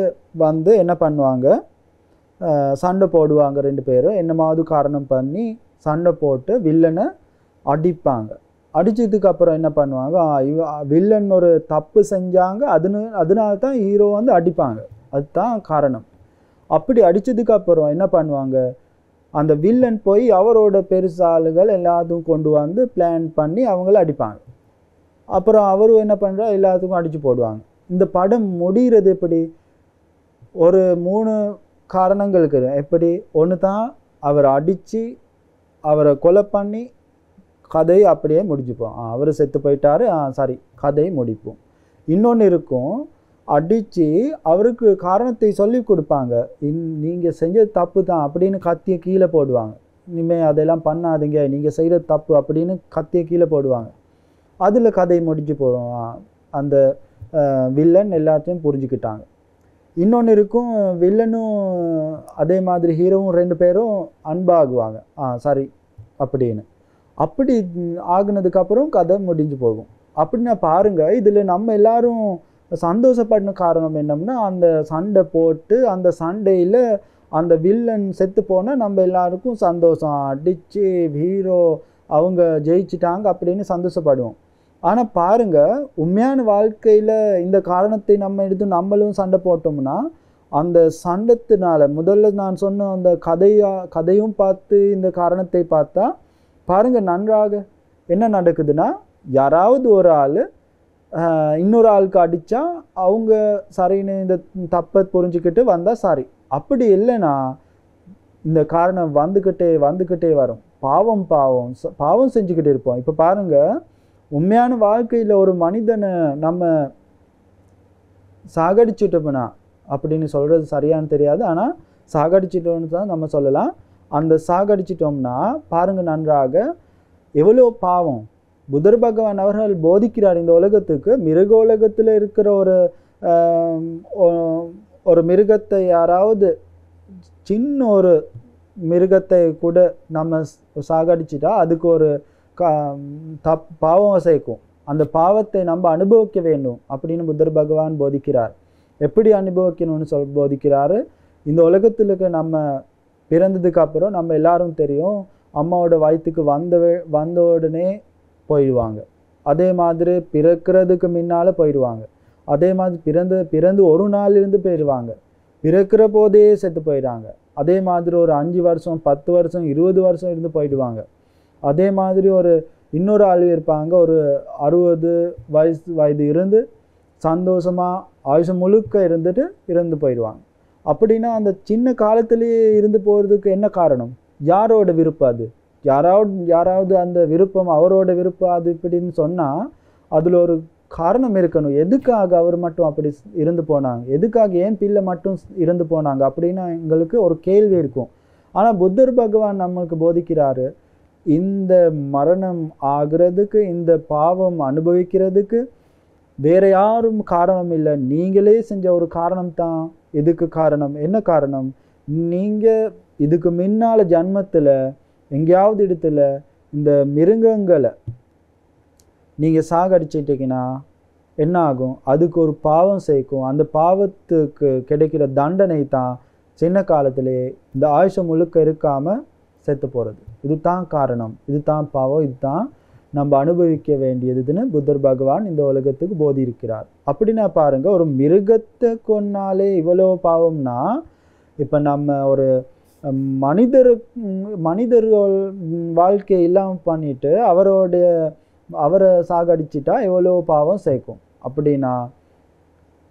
என்ன பண்ணுவாங்க, சண்டை போடுவாங்க. 2 பேரும் என்னமாவது காரணம் பண்ணி சண்டை போட்டு வில்லனை அடிப்பாங்க. அடித்ததுக்கு அப்புறம் என்ன பண்ணுவாங்க, வில்லன் ஒரு தப்பு செஞ்சாங்க, அதனால தான் ஹீரோ அடிப்பாங்க, அதுதான் காரணம். அப்படி அடித்ததுக்கு அப்புறம் என்ன பண்ணுவாங்க, அந்த வில்லன் போய் அவரோட பெருசாளுகள் எல்லாத்துக்கும் கொண்டு பிளான் பண்ணி அவங்கள அடிப்பாங்க. அப்புறம் அவரும் என்ன பண்ணுறா, எல்லாத்துக்கும் அடித்து போடுவாங்க. இந்த படம் முடிகிறது எப்படி? ஒரு 3 காரணங்களுக்கு. எப்படி? ஒன்று தான் அவர் அடித்து அவரை கொலை பண்ணி கதையை அப்படியே முடிச்சுப்போம், அவர் செத்து போயிட்டாரு, சாரி கதையை முடிப்போம். இன்னொன்று இருக்கும், அடித்து அவருக்கு காரணத்தை சொல்லி கொடுப்பாங்க, நீங்கள் செஞ்சது தப்பு தான் அப்படின்னு கத்தியை கீழே போடுவாங்க. இனிமேல் அதெல்லாம் பண்ணாதீங்க, நீங்கள் செய்கிறது தப்பு அப்படின்னு கத்தியை கீழே போடுவாங்க. அதில் கதை முடிஞ்சு போகிறோம், அந்த வில்லன் எல்லாத்தையும் புரிஞ்சுக்கிட்டாங்க. இன்னொன்று இருக்கும், வில்லனும் அதே மாதிரி ஹீரோவும் 2 பேரும் அன்பாகுவாங்க, சரி அப்படின்னு. அப்படி ஆகுனதுக்கப்புறம் கதை முடிஞ்சு போகும். அப்படின்னா பாருங்கள், இதில் நம்ம எல்லாரும் சந்தோஷப்படின காரணம் என்னம்னா, அந்த சண்டை போட்டு அந்த சண்டையில் அந்த வில்லன் செத்து போனால் நம்ம எல்லாருக்கும் சந்தோஷம், அடித்து ஹீரோ அவங்க ஜெயிச்சிட்டாங்க அப்படின்னு சந்தோஷப்படுவோம். ஆனால் பாருங்கள், உண்மையான வாழ்க்கையில் இந்த காரணத்தை நம்ம எடுத்து நம்மளும் சண்டை போட்டோம்னா அந்த சண்டைத்தினால முதல்ல நான் சொன்ன அந்த கதையும் பார்த்து இந்த காரணத்தை பார்த்தா பாருங்கள், நன்றாக என்ன நடக்குதுன்னா, யாராவது ஒரு ஆள் இன்னொரு ஆளுக்கு அடித்தா அவங்க சரின்னு இந்த தப்பை புரிஞ்சுக்கிட்டு வந்தால் சரி. அப்படி இல்லைன்னா இந்த காரணம் வந்துக்கிட்டே வரும். பாவம் செஞ்சுக்கிட்டே இருப்போம். இப்போ பாருங்கள், உண்மையான வாழ்க்கையில் ஒரு மனிதனை நம்ம சாகடிச்சுட்டோம்னா, அப்படின்னு சொல்கிறது சரியானு தெரியாது, ஆனால் சாகடிச்சிட்டோன்னு தான் நம்ம சொல்லலாம். அந்த சாகடிச்சிட்டோம்னா பாருங்கள், நன்றாக எவ்வளோ பாவம். புத்தர் பகவான் அவர்கள் போதிக்கிறார் இந்த உலகத்துக்கு, மிருக உலகத்தில் இருக்கிற ஒரு மிருகத்தை, யாராவது சின்ன ஒரு மிருகத்தை கூட நம்ம சாகடிச்சிட்டா அதுக்கு ஒரு பாவம் சேர்க்கும். அந்த பாவத்தை நம்ம அனுபவிக்க வேண்டும் அப்படின்னு புத்தர் பகவான் போதிக்கிறார். எப்படி அனுபவிக்கணும்னு போதிக்கிறாரு. இந்த உலகத்தில் இருக்க நம்ம பிறந்ததுக்கு அப்புறம் நம்ம எல்லாரும் தெரியும், அம்மாவோட வயிற்றுக்கு வந்த உடனே போயிடுவாங்க. அதே மாதிரி பிறக்கிறதுக்கு முன்னால் போயிடுவாங்க. அதே மாதிரி பிறந்து ஒரு நாள் இருந்து போயிடுவாங்க. பிறக்கிற போதே செத்து போயிடுவாங்க. அதே மாதிரி ஒரு 5 வருஷம் 10 வருஷம் 20 வருஷம் இருந்து போயிடுவாங்க. அதே மாதிரி இன்னொரு ஆள் இருப்பாங்க, ஒரு 60 வயது இருந்து சந்தோஷமாக ஆயுஷம் முழுக்க இருந்துட்டு இறந்து போயிடுவாங்க. அப்படின்னா அந்த சின்ன காலத்திலேயே இருந்து போகிறதுக்கு என்ன காரணம்? யாரோட விருப்பம் அது? யாராவது அந்த விருப்பம் அவரோட விருப்பம் அது இப்படின்னு சொன்னால் அதில் ஒரு காரணம் இருக்கணும். எதுக்காக அவர் மட்டும் அப்படி இருந்து போனாங்க? எதுக்காக ஏன் பிள்ளை மட்டும் இருந்து போனாங்க அப்படின்னா எங்களுக்கு ஒரு கேள்வி இருக்கும். ஆனால் புத்தர் பகவான் நம்மளுக்கு போதிக்கிறாரு, இந்த மரணம் ஆகிறதுக்கு, இந்த பாவம் அனுபவிக்கிறதுக்கு வேற யாரும் காரணம் இல்லை, நீங்களே செஞ்ச ஒரு காரணம் தான் இதுக்கு காரணம். என்ன காரணம்? நீங்கள் இதுக்கு முன்னால் ஜன்மத்தில் எங்கேயாவது இடத்துல இந்த மிருகங்களை நீங்கள் சாகடிச்சிட்டிங்கன்னா என்ன ஆகும்? அதுக்கு ஒரு பாவம் சேர்க்கும். அந்த பாவத்துக்கு கிடைக்கிற தண்டனை தான் சின்ன காலத்திலே இந்த ஆயுஷம் முழுக்க இருக்காமல் செத்து போகிறது. இதுதான் காரணம், இதுதான் பாவம், இதுதான் நம்ம அனுபவிக்க வேண்டியதுன்னு புத்தர் பகவான் இந்த உலகத்துக்கு போதி இருக்கிறார். அப்படின்னா பாருங்க, ஒரு மிருகத்தை கொன்னாலே இவ்வளோ பாவம்னா, இப்போ நம்ம ஒரு மனிதர்கள் வாழ்க்கை இல்லாமல் பண்ணிட்டு அவரை சாகடிச்சிட்டா எவ்வளோ பாவம் சேர்க்கும். அப்படின்னா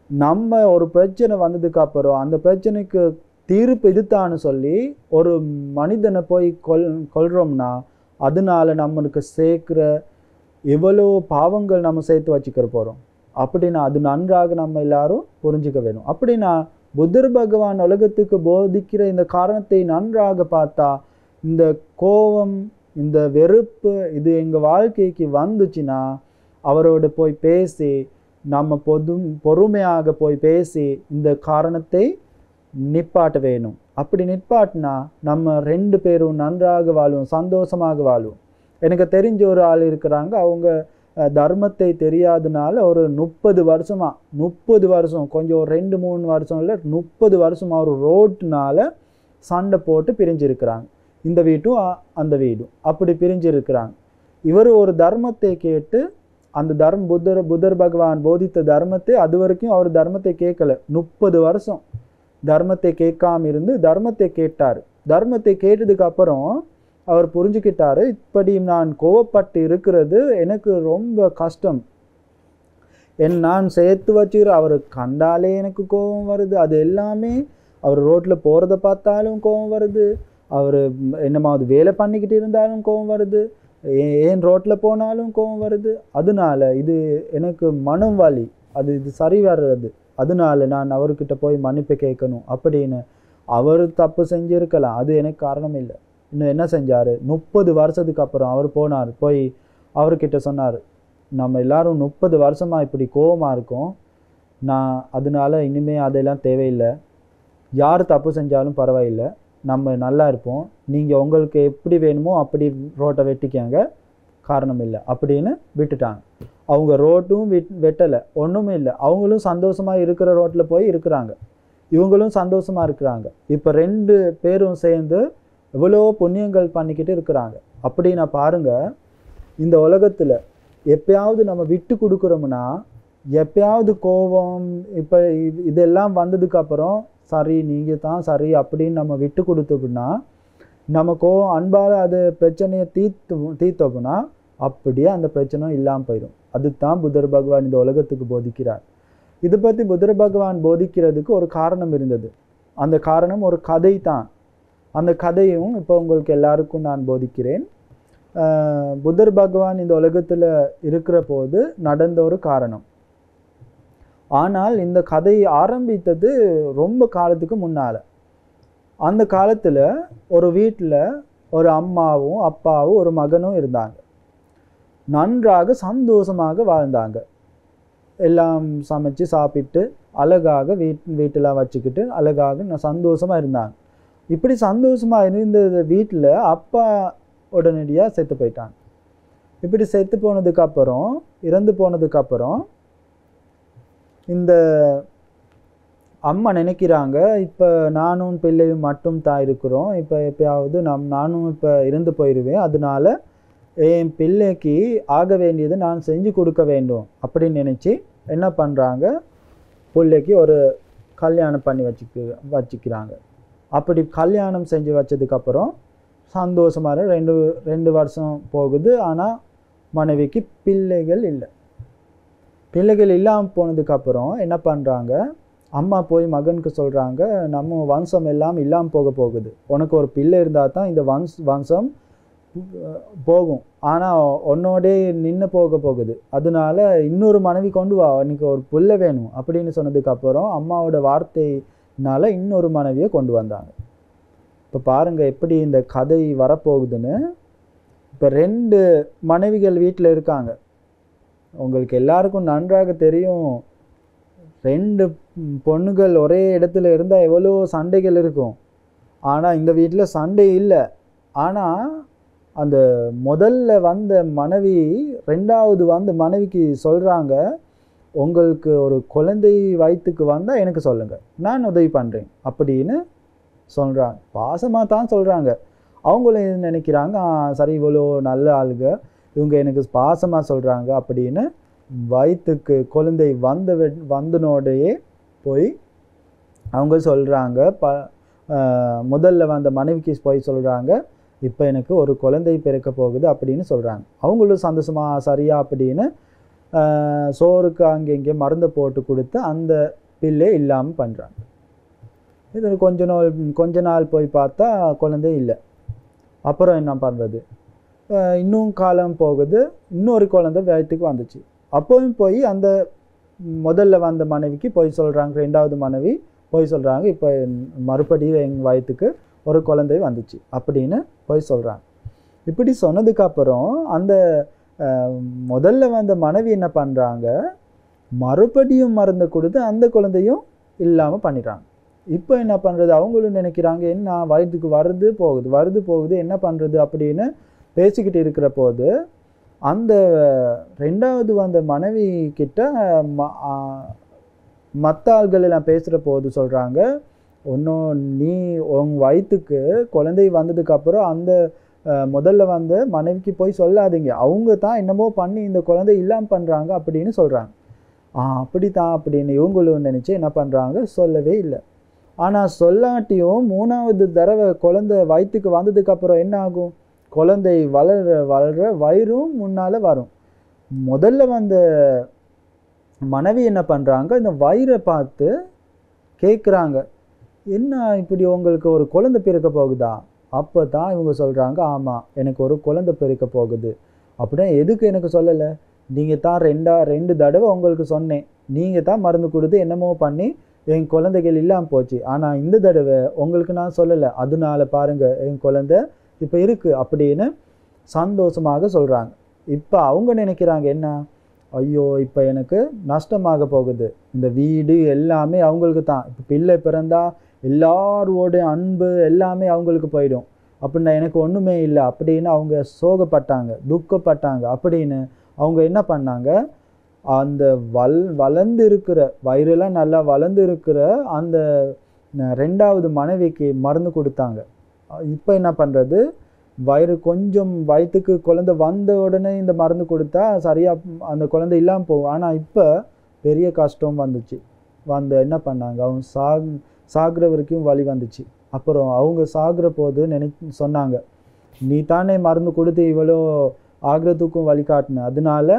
நம்ம ஒரு பிரச்சனை வந்ததுக்கு அப்புறம் அந்த பிரச்சனைக்கு தீர்ப்பு இதுதான்னு சொல்லி ஒரு மனிதனை போய் கொல்றோம்னா அதனால நம்மளுக்கு சேர்க்கிற எவ்வளோ பாவங்கள் நம்ம சேர்த்து வச்சுக்கிற போகிறோம். அப்படின்னா அது நன்றாக நம்ம எல்லாரும் புரிஞ்சுக்க வேணும். அப்படின்னா புத்தர் பகவான் உலகத்துக்கு போதிக்கிற இந்த காரணத்தை நன்றாக பார்த்தா, இந்த கோபம், இந்த வெறுப்பு இது எங்கள் வாழ்க்கைக்கு வந்துச்சுன்னா அவரோட போய் பேசி, நம்ம பொறுமையாக போய் பேசி இந்த காரணத்தை நிப்பாட்ட வேணும். அப்படி நிப்பாட்டினா நம்ம 2 பேரும் நன்றாக வாழுவோம், சந்தோஷமாக வாழுவோம். எனக்கு தெரிஞ்ச ஒரு ஆள் இருக்கிறாங்க, அவங்க தர்மத்தை தெரியாதனால ஒரு 30 வருஷம் கொஞ்சம் 2-3 வருஷம் இல்லை, 30 வருஷமா ஒரு ரோட்னால சண்டை போட்டு பிரிஞ்சிருக்கிறாங்க. இந்த வீட்டும் அந்த வீடும் அப்படி பிரிஞ்சிருக்கிறாங்க. இவர் ஒரு தர்மத்தை கேட்டு அந்த புத்தர் பகவான் போதித்த தர்மத்தை அது வரைக்கும் அவர் தர்மத்தை கேட்கல. 30 வருஷம் தர்மத்தை கேட்காம இருந்து தர்மத்தை கேட்டார். தர்மத்தை கேட்டதுக்கு அப்புறம் அவர் புரிஞ்சுக்கிட்டாரு, இப்படி நான் கோவப்பட்டு இருக்கிறது எனக்கு ரொம்ப கஷ்டம். நான் சேர்த்து வச்சுக்கிற அவர் கண்டாலே எனக்கு கோபம் வருது. அது எல்லாமே அவர் ரோட்டில் போகிறத பார்த்தாலும் கோபம் வருது, அவர் என்னமாவது வேலை பண்ணிக்கிட்டு இருந்தாலும் கோபம் வருது, ஏன் ரோட்டில் போனாலும் கோபம் வருது. அதனால இது எனக்கு மனம் வலி, இது சரி வர்றது. அதனால நான் அவர்கிட்ட போய் மன்னிப்பு கேட்கணும் அப்படின்னு. அவர் தப்பு செஞ்சுருக்கலாம், அது எனக்கு காரணம் இல்லை. இன்னும் என்ன செஞ்சார்? 30 வருஷத்துக்கு அப்புறம் அவர் போனார், போய் அவர்கிட்ட சொன்னார், நம்ம எல்லாரும் 30 வருஷமாக இப்படி கோபமாக இருக்கோம், நான் அதனால இனிமேல் அதெல்லாம் தேவையில்லை, யார் தப்பு செஞ்சாலும் பரவாயில்லை, நம்ம நல்லா இருப்போம், நீங்கள் உங்களுக்கு எப்படி வேணுமோ அப்படி ரோட்டை வெட்டிக்காங்க, காரணம் இல்லை அப்படின்னு விட்டுட்டாங்க. அவங்க ரோட்டும் வெட்டலை, ஒன்றுமே இல்லை, அவங்களும் சந்தோஷமாக இருக்கிற ரோட்டில் போய் இருக்கிறாங்க, இவங்களும் சந்தோஷமாக இருக்கிறாங்க. இப்போ 2 பேரும் சேர்ந்து எவ்வளோ புண்ணியங்கள் பண்ணிக்கிட்டு இருக்கிறாங்க. அப்படின்னா பாருங்க, இந்த உலகத்தில் எப்பயாவது நம்ம விட்டு கொடுக்குறோம்னா, எப்பயாவது கோபம் இப்போ இதெல்லாம் வந்ததுக்கு அப்புறம் சரி நீங்கள் தான் சரி அப்படின்னு நம்ம விட்டு கொடுத்தோம்னா, நம்ம கோபம் அன்பால் அது பிரச்சனையை தீர்த்தோம்னா அப்படியே அந்த பிரச்சனை இல்லாமல் போயிடும். அதுதான் புத்தர் பகவான் இந்த உலகத்துக்கு போதிக்கிறார். இதை பற்றி புத்தர் பகவான் போதிக்கிறதுக்கு ஒரு காரணம் இருந்தது. அந்த காரணம் ஒரு கதை தான். அந்த கதையும் இப்போ உங்களுக்கு எல்லாருக்கும் நான் போதிக்கிறேன். புத்தர் பகவான் இந்த உலகத்தில் இருக்கிற போது நடந்த ஒரு காரணம். ஆனால் இந்த கதை ஆரம்பித்தது ரொம்ப காலத்துக்கு முன்னால். அந்த காலத்தில் ஒரு வீட்டில் ஒரு அம்மாவும் அப்பாவும் ஒரு மகனும் இருந்தாங்க. நன்றாக சந்தோஷமாக வாழ்ந்தாங்க. எல்லாம் சமைச்சு சாப்பிட்டு அழகாக வீட்டெல்லாம் வச்சுக்கிட்டு அழகாக சந்தோஷமாக இருந்தாங்க. இப்படி சந்தோஷமாக இருந்த வீட்டில் அப்பா உடனடியாக செத்து போயிட்டாங்க. இப்படி செத்து போனதுக்கப்புறம், இறந்து போனதுக்கப்புறம் இந்த அம்மா நினைக்கிறாங்க, இப்போ நானும் பிள்ளையும் மட்டும் தான் இருக்கிறோம், இப்போ எப்பயாவது நானும் இப்போ இறந்து போயிடுவேன், அதனால என் பிள்ளைக்கு ஆக வேண்டியது நான் செஞ்சு கொடுக்க வேண்டும் அப்படின்னு நினச்சி என்ன பண்ணுறாங்க, பிள்ளைக்கு ஒரு கல்யாணம் பண்ணி வச்சுக்கிறாங்க. அப்படி கல்யாணம் செஞ்சு வச்சதுக்கப்புறம் சந்தோஷமாக 2 வருஷம் போகுது. ஆனால் மனைவிக்கு பிள்ளைகள் இல்லை. பிள்ளைகள் இல்லாமல் போனதுக்கப்புறம் என்ன பண்ணுறாங்க, அம்மா போய் மகனுக்கு சொல்கிறாங்க, நம்ம வம்சம் எல்லாம் இல்லாமல் போக போகுது, உனக்கு ஒரு பிள்ளை இருந்தால் தான் இந்த வம்சம் போகும், ஆனால் உன்னோடே நின்று போக போகுது, அதனால இன்னொரு மனைவி கொண்டு வா, எனக்கு ஒரு பிள்ளை வேணும் அப்படின்னு சொன்னதுக்கப்புறம் அம்மாவோட வார்த்தையினால இன்னொரு மனைவியை கொண்டு வந்தாங்க. இப்போ பாருங்கள் எப்படி இந்த கதை வரப்போகுதுன்னு. இப்போ 2 மனைவிகள் வீட்டில் இருக்காங்க. உங்களுக்கு எல்லாருக்கும் நன்றாக தெரியும், 2 பொண்ணுகள் ஒரே இடத்துல இருந்தால் எவ்வளோ சண்டைகள் இருக்கும். ஆனால் இந்த வீட்டில் சண்டை இல்லை. ஆனால் அந்த முதல்ல வந்த மனைவி 2வது வந்த மனைவிக்கு சொல்கிறாங்க, உங்களுக்கு ஒரு குழந்தை வயிற்றுக்கு வந்தால் எனக்கு சொல்லுங்கள், நான் உதவி பண்ணுறேன் அப்படின்னு சொல்கிறாங்க. பாசமாக தான் சொல்கிறாங்க. அவங்களும் நினைக்கிறாங்க, சரி இவ்வளோ நல்ல ஆளுங்க, இவங்க எனக்கு பாசமாக சொல்கிறாங்க அப்படின்னு வயிற்றுக்கு குழந்தை வந்தனோடையே போய் அவங்க சொல்கிறாங்க, முதல்ல வந்த மனைவிக்கு போய் சொல்கிறாங்க, இப்போ எனக்கு ஒரு குழந்தை பிறக்க போகுது அப்படின்னு சொல்கிறாங்க. அவங்களும் சந்தோஷமாக சரியா அப்படின்னு சோறுக்கு அங்கே இங்கே மருந்து போட்டு கொடுத்து அந்த பிள்ளை இல்லாமல் பண்ணுறாங்க. இது கொஞ்ச நாள் போய் பார்த்தா குழந்தை இல்லை. அப்புறம் என்ன பண்ணுறது, இன்னும் காலம் போகுது, இன்னொரு குழந்தை வயிற்றுக்கு வந்துச்சு. அப்போவும் போய் அந்த முதல்ல வந்த மனைவிக்கு போய் சொல்கிறாங்க, 2வது மனைவி போய் சொல்கிறாங்க, இப்போ மறுபடியும் எங்கள் வயிற்றுக்கு ஒரு குழந்தை வந்துச்சு அப்படின்னு போய் சொல்கிறாங்க. இப்படி சொன்னதுக்கப்புறம் அந்த முதல்ல வந்த மனைவி என்ன பண்ணுறாங்க, மறுபடியும் மருந்து கொடுத்து அந்த குழந்தையும் இல்லாமல் பண்ணிடுறாங்க. இப்போ என்ன பண்ணுறது, அவங்களும் நினைக்கிறாங்க, என்ன வயிற்றுக்கு வருது போகுது என்ன பண்ணுறது அப்படின்னு பேசிக்கிட்டு இருக்கிற போது அந்த 2வது வந்த மனைவி கிட்ட மற்ற ஆள்கள் எல்லாம் பேசுகிற போது சொல்கிறாங்க, ஒன்றும் நீ உன் வயிற்றுக்கு குழந்தை வந்ததுக்கப்புறம் அந்த முதல்ல வந்த மனைவிக்கு போய் சொல்லாதீங்க, அவங்க தான் என்னமோ பண்ணி இந்த குழந்தை இல்லாமல் பண்ணுறாங்க அப்படின்னு சொல்கிறாங்க. அப்படித்தான் அப்படின்னு இவங்களும் நினச்சி என்ன பண்ணுறாங்க, சொல்லவே இல்லை. ஆனால் சொல்லாட்டியும் 3வது தடவை குழந்தை வயிற்றுக்கு வந்ததுக்கப்புறம் என்ன ஆகும், குழந்தை வளர வயிறும் முன்னால் வரும். முதல்ல வந்த மனைவி என்ன பண்ணுறாங்க, இந்த வயிறை பார்த்து கேட்குறாங்க, என்ன இப்படி உங்களுக்கு ஒரு குழந்தை பிறக்க போகுதா? அப்போ தான் இவங்க சொல்கிறாங்க, ஆமாம் எனக்கு ஒரு குழந்தை பிறக்க போகுது. அப்படின்னா எதுக்கு எனக்கு சொல்லலை, நீங்கள் தான் 2 தடவை உங்களுக்கு சொன்னேன், நீங்கள் தான் மருந்து கொடுத்து என்னமோ பண்ணி என் குழந்தைகள் இல்லாமல் போச்சு, ஆனால் இந்த தடவை உங்களுக்கு நான் சொல்லலை, அதனால பாருங்கள் என் குழந்தை இப்போ இருக்குது அப்படின்னு சந்தோஷமாக சொல்கிறாங்க. இப்போ அவங்க நினைக்கிறாங்க என்ன, ஐயோ இப்போ எனக்கு நஷ்டமாக போகுது, இந்த வீடு எல்லாமே அவங்களுக்கு தான், இப்போ பிள்ளை பிறந்தா எல்லாரோட அன்பு எல்லாமே அவங்களுக்கு போயிடும், அப்படின்னா எனக்கு ஒன்றுமே இல்லை அப்படின்னு அவங்க சோகப்பட்டாங்க, துக்கப்பட்டாங்க. அப்படின்னு அவங்க என்ன பண்ணாங்க, அந்த வளர்ந்து இருக்கிற வயிறெல்லாம் நல்லா வளர்ந்து இருக்கிற அந்த 2வது மனைவிக்கு மருந்து கொடுத்தாங்க. இப்போ என்ன பண்ணுறது, கொஞ்சம் வயிற்றுக்கு குழந்தை வந்த உடனே இந்த மருந்து கொடுத்தா சரியாக அந்த குழந்தை இல்லாமல் போகும். ஆனால் இப்போ பெரிய கஷ்டம் வந்துச்சு, என்ன பண்ணாங்க, அவங்க சாகிற வரைக்கும் வலி வந்துச்சு. அப்புறம் அவங்க சாகிற போது சொன்னாங்க, நீ தானே மருந்து கொடுத்து இவ்வளோ ஆகிறதுக்கும் வழி காட்டின, அதனால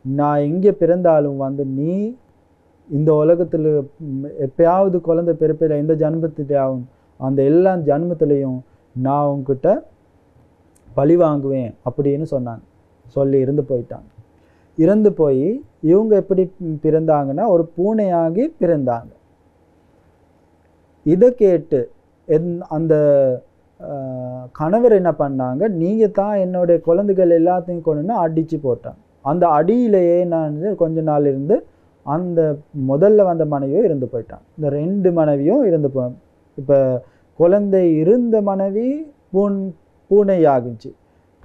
நான் எங்கே பிறந்தாலும் நீ இந்த உலகத்தில் எப்பயாவது குழந்தை பிறப்பில் எந்த ஜன்மத்திலேயாவும் அந்த எல்லா ஜன்மத்திலையும் நான் உங்ககிட்ட பழி வாங்குவேன் அப்படின்னு சொன்னாங்க. சொல்லி இறந்து போய் இவங்க எப்படி பிறந்தாங்கன்னா ஒரு பூனையாகி பிறந்தாங்க. இதை கேட்டு அந்த கணவர் என்ன பண்ணாங்க, நீங்கள் தான் என்னுடைய குழந்தைகள் எல்லாத்தையும் கொண்டு அடித்து போட்டாங்க. அந்த அடியிலேயே நான் கொஞ்ச நாள் இருந்து அந்த முதல்ல வந்த மனைவியும் இறந்து போயிட்டான். இந்த 2 மனைவியும் இறந்து இப்போ குழந்தை இருந்த மனைவி பூனையாகிச்சு.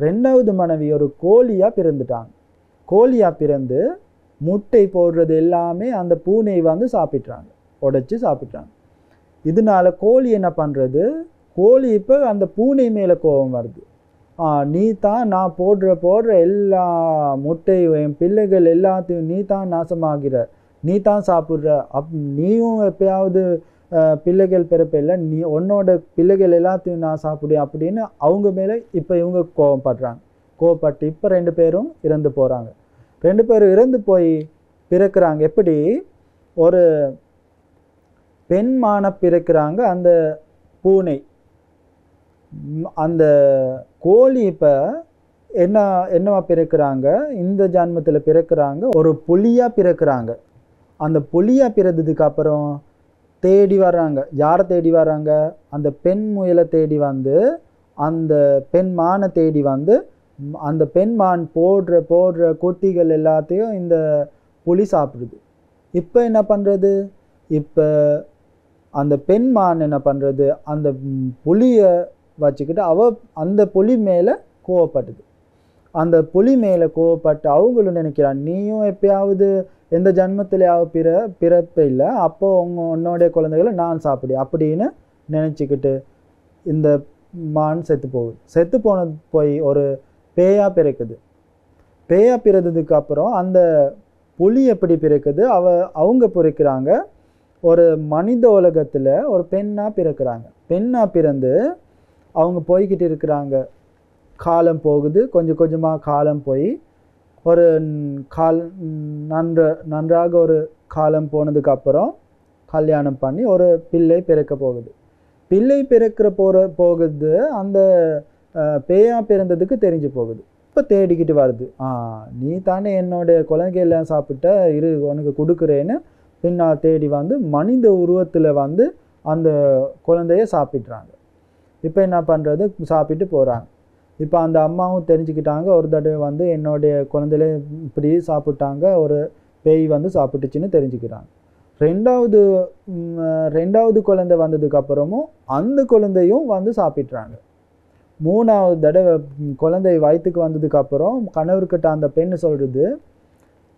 2வது மனைவி ஒரு கோழியாக பிறந்துட்டாங்க. கோழியாக பிறந்து முட்டை போடுறது எல்லாமே அந்த பூனை சாப்பிட்றாங்க, உடைச்சி சாப்பிட்றாங்க. இதனால கோழி என்ன பண்ணுறது, கோழி இப்போ அந்த பூனை மேலே கோபம் வருது, நீ தான் நான் போடுற எல்லா முட்டையும் என் பிள்ளைகள் எல்லாத்தையும் நீ தான் நாசமாகிற, நீ தான் சாப்பிட்ற, நீயும் எப்பயாவது பிள்ளைகள் பிறப்பில்லை, நீ உன்னோட பிள்ளைகள் எல்லாத்தையும் நான் சாப்பிடுவேன் அப்படின்னு அவங்க மேலே இப்போ இவங்க கோபப்பட்டு இப்போ 2 பேரும் இறந்து போகிறாங்க. 2 பேரும் இறந்து போய் பிறக்கிறாங்க. எப்படி ஒரு பெண் மான பிறக்கிறாங்க அந்த பூனை. அந்த கோழி இப்போ என்னவா பிறக்கிறாங்க, இந்த ஜன்மத்தில் பிறக்கிறாங்க ஒரு புலியாக பிறக்கிறாங்க. அந்த புலியாக பிறந்ததுக்கு அப்புறம் தேடி வர்றாங்க. யாரை தேடி வர்றாங்க? அந்த பெண் முயலை தேடி வந்து, அந்த பெண் மானை தேடி வந்து, அந்த பெண் மான் போடுற குட்டிகள் எல்லாத்தையும் இந்த புலி சாப்பிடுது. இப்போ என்ன பண்ணுறது? இப்போ அந்த பெண் மான் என்ன பண்ணுறது, அந்த புலியை வச்சுக்கிட்டு அந்த புலி மேலே கோவப்பட்டுது. அந்த புலி மேலே கோவப்பட்டு அவங்களும் நினைக்கிறான், நீயும் எப்பயாவது எந்த ஜன்மத்திலேயாவது பிறப்ப இல்லை, அப்போ உன்னோடைய குழந்தைகளை நான் சாப்பிடு அப்படின்னு நினச்சிக்கிட்டு இந்த மான் செத்து போகுது. செத்து போனது போய் ஒரு பேயாக பிறக்குது. பேயாக பிறந்ததுக்கு அப்புறம் அந்த புலி எப்படி பிறக்குது, அவங்க பிறக்கிறாங்க ஒரு மனித உலகத்தில் ஒரு பெண்ணாக பிறக்கிறாங்க. பெண்ணாக பிறந்து அவங்க போய்கிட்டு இருக்கிறாங்க. காலம் போகுது, கொஞ்சம் கொஞ்சமாக காலம் போய் ஒரு நன்றாக ஒரு காலம் போனதுக்கப்புறம் கல்யாணம் பண்ணி ஒரு பிள்ளை பிறக்க போகுது. பிள்ளை பிறக்கிற போகுது அந்த பேயா பிறந்ததுக்கு தெரிஞ்சு போகுது. இப்போ தேடிக்கிட்டு வருது, நீ தானே என்னோடைய குழந்தைகள்லாம் சாப்பிட்ட, இரு உனக்கு கொடுக்குறேன்னு பின்னால் தேடி வந்து மனித உருவத்தில் வந்து அந்த குழந்தைய சாப்பிட்றாங்க. இப்போ என்ன பண்ணுறது, சாப்பிட்டு போகிறாங்க. இப்போ அந்த அம்மாவும் தெரிஞ்சுக்கிட்டாங்க, ஒரு தடவை வந்து என்னுடைய குழந்தையில இப்படி சாப்பிட்டாங்க, ஒரு பேய் வந்து சாப்பிட்டுச்சுன்னு தெரிஞ்சுக்கிறாங்க. ரெண்டாவது குழந்தை வந்ததுக்கப்புறமும் அந்த குழந்தையும் வந்து சாப்பிட்றாங்க. மூணாவது தடவை குழந்தை வயிற்றுக்கு வந்ததுக்கப்புறம் கணவர்கிட்ட அந்த பெண்ணு சொல்கிறது,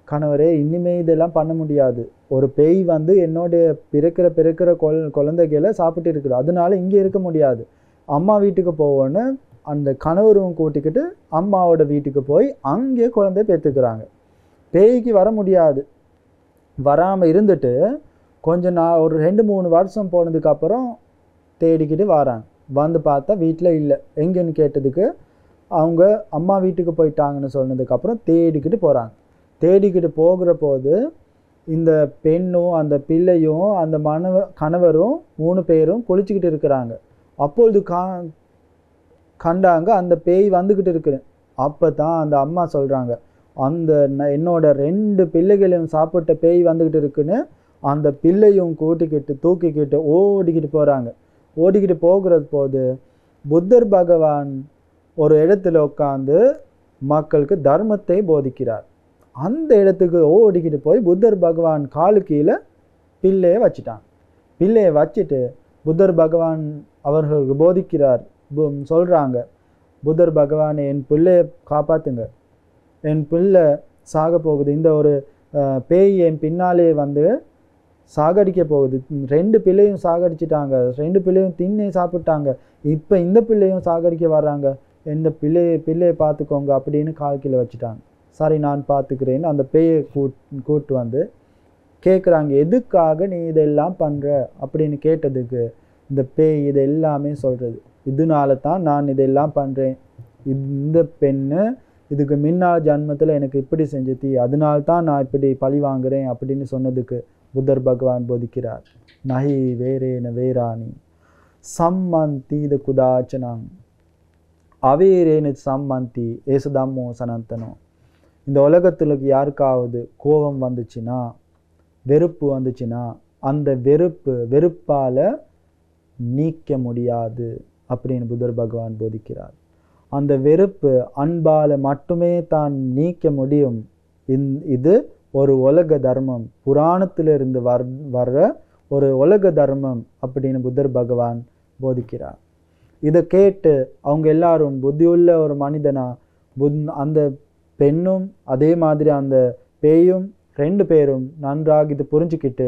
கணவரே இனிமே இதெல்லாம் பண்ண முடியாது, ஒரு பேய் வந்து என்னுடைய பிறக்கிற குழந்தைகளை சாப்பிட்டு இருக்குது, அதனால இங்கே இருக்க முடியாது, அம்மா வீட்டுக்கு போவோன்னு அந்த கணவரும் கூட்டிக்கிட்டு அம்மாவோட வீட்டுக்கு போய் அங்கே குழந்தை பெற்றுக்கிறாங்க. பேய்க்கு வர முடியாது, வராமல் இருந்துட்டு கொஞ்சம் ஒரு 2-3 வருஷம் போனதுக்கப்புறம் தேடிக்கிட்டு வராங்க. வந்து பார்த்தா வீட்டில் இல்லை. எங்கேன்னு கேட்டதுக்கு அவங்க அம்மா வீட்டுக்கு போயிட்டாங்கன்னு சொன்னதுக்கப்புறம் தேடிக்கிட்டு போகிறாங்க. தேடிக்கிட்டு போகிற போது இந்த பெண்ணும் அந்த பிள்ளையும் அந்த கணவரும் 3 பேரும் குளிச்சுக்கிட்டு இருக்கிறாங்க. அப்பொழுது கண்டாங்க அந்த பேய் வந்துக்கிட்டு இருக்குது. அப்போ தான் அந்த அம்மா சொல்கிறாங்க, அந்த என்னோட 2 பிள்ளைகளையும் சாப்பிட்ட பேய் வந்துக்கிட்டு இருக்குன்னு அந்த பிள்ளையும் தூக்கிக்கிட்டு ஓடிக்கிட்டு போகிறாங்க. ஓடிக்கிட்டு போகிற போது புத்தர் பகவான் ஒரு இடத்துல உட்காந்து மக்களுக்கு தர்மத்தை போதிக்கிறார். அந்த இடத்துக்கு ஓடிக்கிட்டு போய் புத்தர் பகவான் காலு கீழே பிள்ளையை வச்சுட்டாங்க. பிள்ளையை வச்சுட்டு புத்தர் பகவான் அவர்களுக்கு போதிக்கிறார். சொல்கிறாங்க, புத்தர் பகவான் என் பிள்ளையை காப்பாற்றுங்க, என் பிள்ளை சாக போகுது, இந்த ஒரு பேய் என் பின்னாலே வந்து சாகடிக்க போகுது, 2 பிள்ளையும் சாகடிச்சிட்டாங்க, 2 பிள்ளையும் தின்னே சாப்பிட்டாங்க, இப்போ இந்த பிள்ளையும் சாகடிக்க வர்றாங்க, இந்த பிள்ளையை பார்த்துக்கோங்க அப்படின்னு கால் கீழே வச்சுட்டாங்க. சரி நான் பார்த்துக்கிறேன்னு அந்த பேயை கூட்டு வந்து கேட்குறாங்க, எதுக்காக நீ இதெல்லாம் பண்ணுற அப்படின்னு கேட்டதுக்கு இந்த பேய் இது எல்லாமே சொல்கிறது, இதனால தான் நான் இதெல்லாம் பண்ணுறேன், இந்த பெண்ணு இதுக்கு முன்னால் ஜன்மத்தில் எனக்கு இப்படி செஞ்சுத்தி, அதனால தான் நான் இப்படி பழி வாங்குறேன் அப்படின்னு சொன்னதுக்கு புத்தர் பகவான் போதிக்கிறார், நஹி வேரேன வேராணி சம்மந்தீத குதாச்சனம் அவேரேனு சம்மந்தி ஏசுதம்மோ சனந்தனோ. இந்த உலகத்தில் யாருக்காவது கோபம் வந்துச்சுன்னா, வெறுப்பு வந்துச்சுன்னா, அந்த வெறுப்பால் நீக்க முடியாது அப்படின்னு புத்தர் பகவான் போதிக்கிறார். அந்த வெறுப்பு அன்பால் மட்டுமே தான் நீக்க முடியும். இது ஒரு உலக தர்மம், புராணத்திலிருந்து வர்ற ஒரு உலக தர்மம் அப்படின்னு புத்தர் பகவான் போதிக்கிறார். இதை கேட்டு அவங்க எல்லாரும் புத்தியுள்ள ஒரு மனிதனா, அந்த பெண்ணும் அதே மாதிரி அந்த பேயும் 2 பேரும் நன்றாக இது புரிஞ்சுக்கிட்டு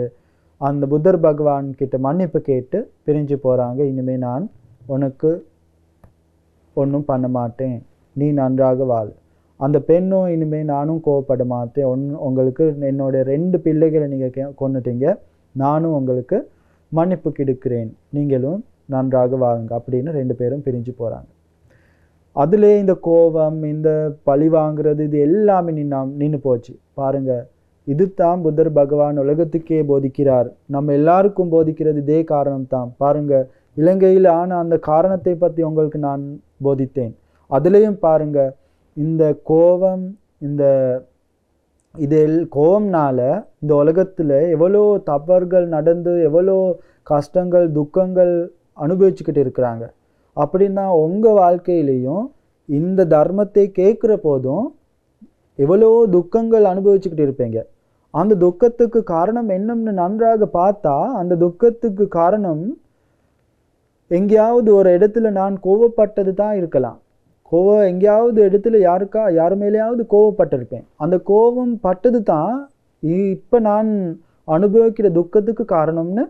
அந்த புத்தர் பகவான் கிட்ட மன்னிப்பு கேட்டு பிரிஞ்சு போகிறாங்க. இனிமேல் நான் உனக்கு ஒன்றும் பண்ண மாட்டேன், நீ நன்றாக வாழ். அந்த பெண்ணும் இனிமேல் நானும் கோவப்பட மாட்டேன், உங்களுக்கு என்னோட 2 பிள்ளைகளை நீங்கள் கொன்னுட்டீங்க, நானும் உங்களுக்கு மன்னிப்பு கொடுக்கிறேன், நீங்களும் நன்றாக வாழுங்க அப்படின்னு 2 பேரும் பிரிஞ்சு போகிறாங்க. அதிலே இந்த கோபம், இந்த பழி வாங்குறது, இது எல்லாமே நின்று போச்சு. பாருங்கள், இதுதான் புத்தர் பகவான் உலகத்துக்கே போதிக்கிறார். நம்ம எல்லாருக்கும் போதிக்கிறது இதே காரணம் தான். பாருங்க, இலங்கையில் ஆன அந்த காரணத்தை பற்றி உங்களுக்கு நான் போதித்தேன். அதுலேயும் பாருங்க, இந்த கோபம், இந்த கோபம்னால இந்த உலகத்தில் எவ்வளோ தவறுகள் நடந்து எவ்வளோ கஷ்டங்கள் துக்கங்கள் அனுபவிச்சுக்கிட்டு இருக்கிறாங்க. அப்படின்னா உங்கள் வாழ்க்கையிலையும் இந்த தர்மத்தை கேட்குற போதும் எவ்வளோ துக்கங்கள் அனுபவிச்சுக்கிட்டு இருப்பீங்க. அந்த துக்கத்துக்கு காரணம் என்னன்னு நன்றாக பார்த்தா, அந்த துக்கத்துக்கு காரணம் எங்கேயாவது ஒரு இடத்துல நான் கோவப்பட்டது தான் இருக்கலாம். எங்கேயாவது இடத்துல யார் மேலேயாவது கோவப்பட்டிருப்பேன். அந்த கோபம் பட்டது தான் இப்போ நான் அனுபவிக்கிற துக்கத்துக்கு காரணம்னு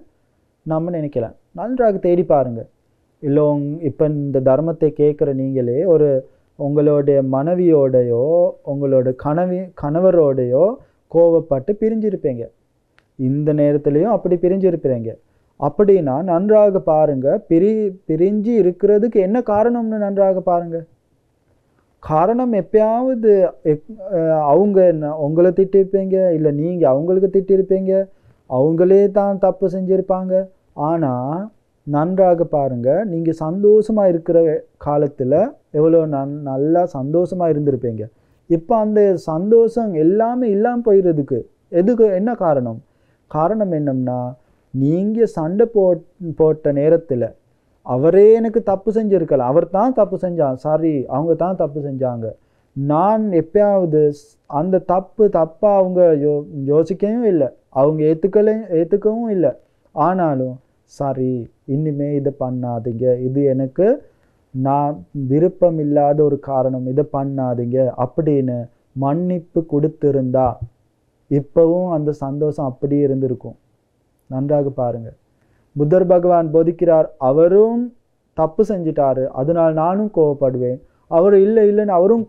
நம்ம நினைக்கலாம். நன்றாக தேடி பாருங்க. இல்லை இப்போ இந்த தர்மத்தை கேட்குற நீங்களே உங்களுடைய மனைவியோடையோ உங்களோட கணவரோடையோ கோவப்பட்டு பிரிஞ்சிருப்பீங்க. இந்த நேரத்துலையும் அப்படி பிரிஞ்சிருப்பீங்க. அப்படின்னா நன்றாக பாருங்க, பிரிஞ்சு இருக்கிறதுக்கு என்ன காரணம்னு நன்றாக பாருங்க. காரணம் எப்பயாவது அவங்க உங்களை திட்டிருப்பீங்க, இல்லை நீங்கள் அவங்களுக்கு திட்டிருப்பீங்க, அவங்களே தான் தப்பு செஞ்சுருப்பாங்க. ஆனால் நன்றாக பாருங்க, நீங்கள் சந்தோஷமாக இருக்கிற காலத்தில் எவ்வளோ நல்லா சந்தோஷமாக இருந்திருப்பீங்க. இப்போ அந்த சந்தோஷம் எல்லாமே இல்லாமல் போயிடுறதுக்கு என்ன காரணம்? காரணம் என்னம்னா, நீங்கள் சண்டை போட்ட நேரத்தில் அவரே எனக்கு தப்பு செஞ்சுருக்கலாம், அவர் தான் தப்பு செஞ்சான், சாரி அவங்க தான் தப்பு செஞ்சாங்க. நான் எப்பயாவது அந்த தப்பாக அவங்க யோசிக்கவும் இல்லை, அவங்க ஏற்றுக்கவும் இல்லை. ஆனாலும் சாரி, இனிமே இதை பண்ணாதீங்க, இது எனக்கு நான் விருப்பம் இல்லாத ஒரு காரணம், இதை பண்ணாதீங்க அப்படின்னு மன்னிப்பு கொடுத்திருந்தா இப்பவும் அந்த சந்தோஷம் அப்படியே இருந்திருக்கும். நன்றாக பாருங்க, புத்தர் பகவான் போதிக்கிறார், அவரும் தப்பு செஞ்சிட்டாரு, அதனால் நானும் கோவப்படுவேன், அவர் இல்லைன்னு அவரும்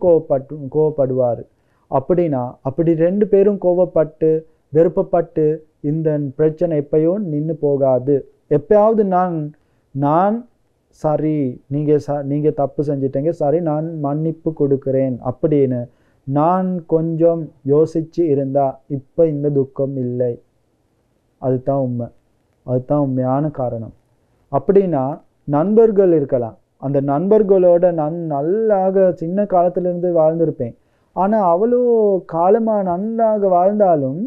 கோவப்படுவார். அப்படின்னா அப்படி ரெண்டு பேரும் கோவப்பட்டு வெறுப்பப்பட்டு இந்த பிரச்சனை எப்பயும் நின்று போகாது. எப்பயாவது நான் சரி, நீங்கள் தப்பு செஞ்சிட்டீங்க, சரி நான் மன்னிப்பு கொடுக்குறேன் அப்படின்னு நான் கொஞ்சம் யோசிச்சு இருந்தா இப்போ இந்த துக்கம் இல்லை. அதுதான் உண்மை, அதுதான் உண்மையான காரணம். அப்படின்னா நண்பர்கள் இருக்கலாம், அந்த நண்பர்களோட நான் நல்லாக சின்ன காலத்திலிருந்து வாழ்ந்திருப்பேன். ஆனால் அவ்வளோ காலமாக நன்றாக வாழ்ந்தாலும்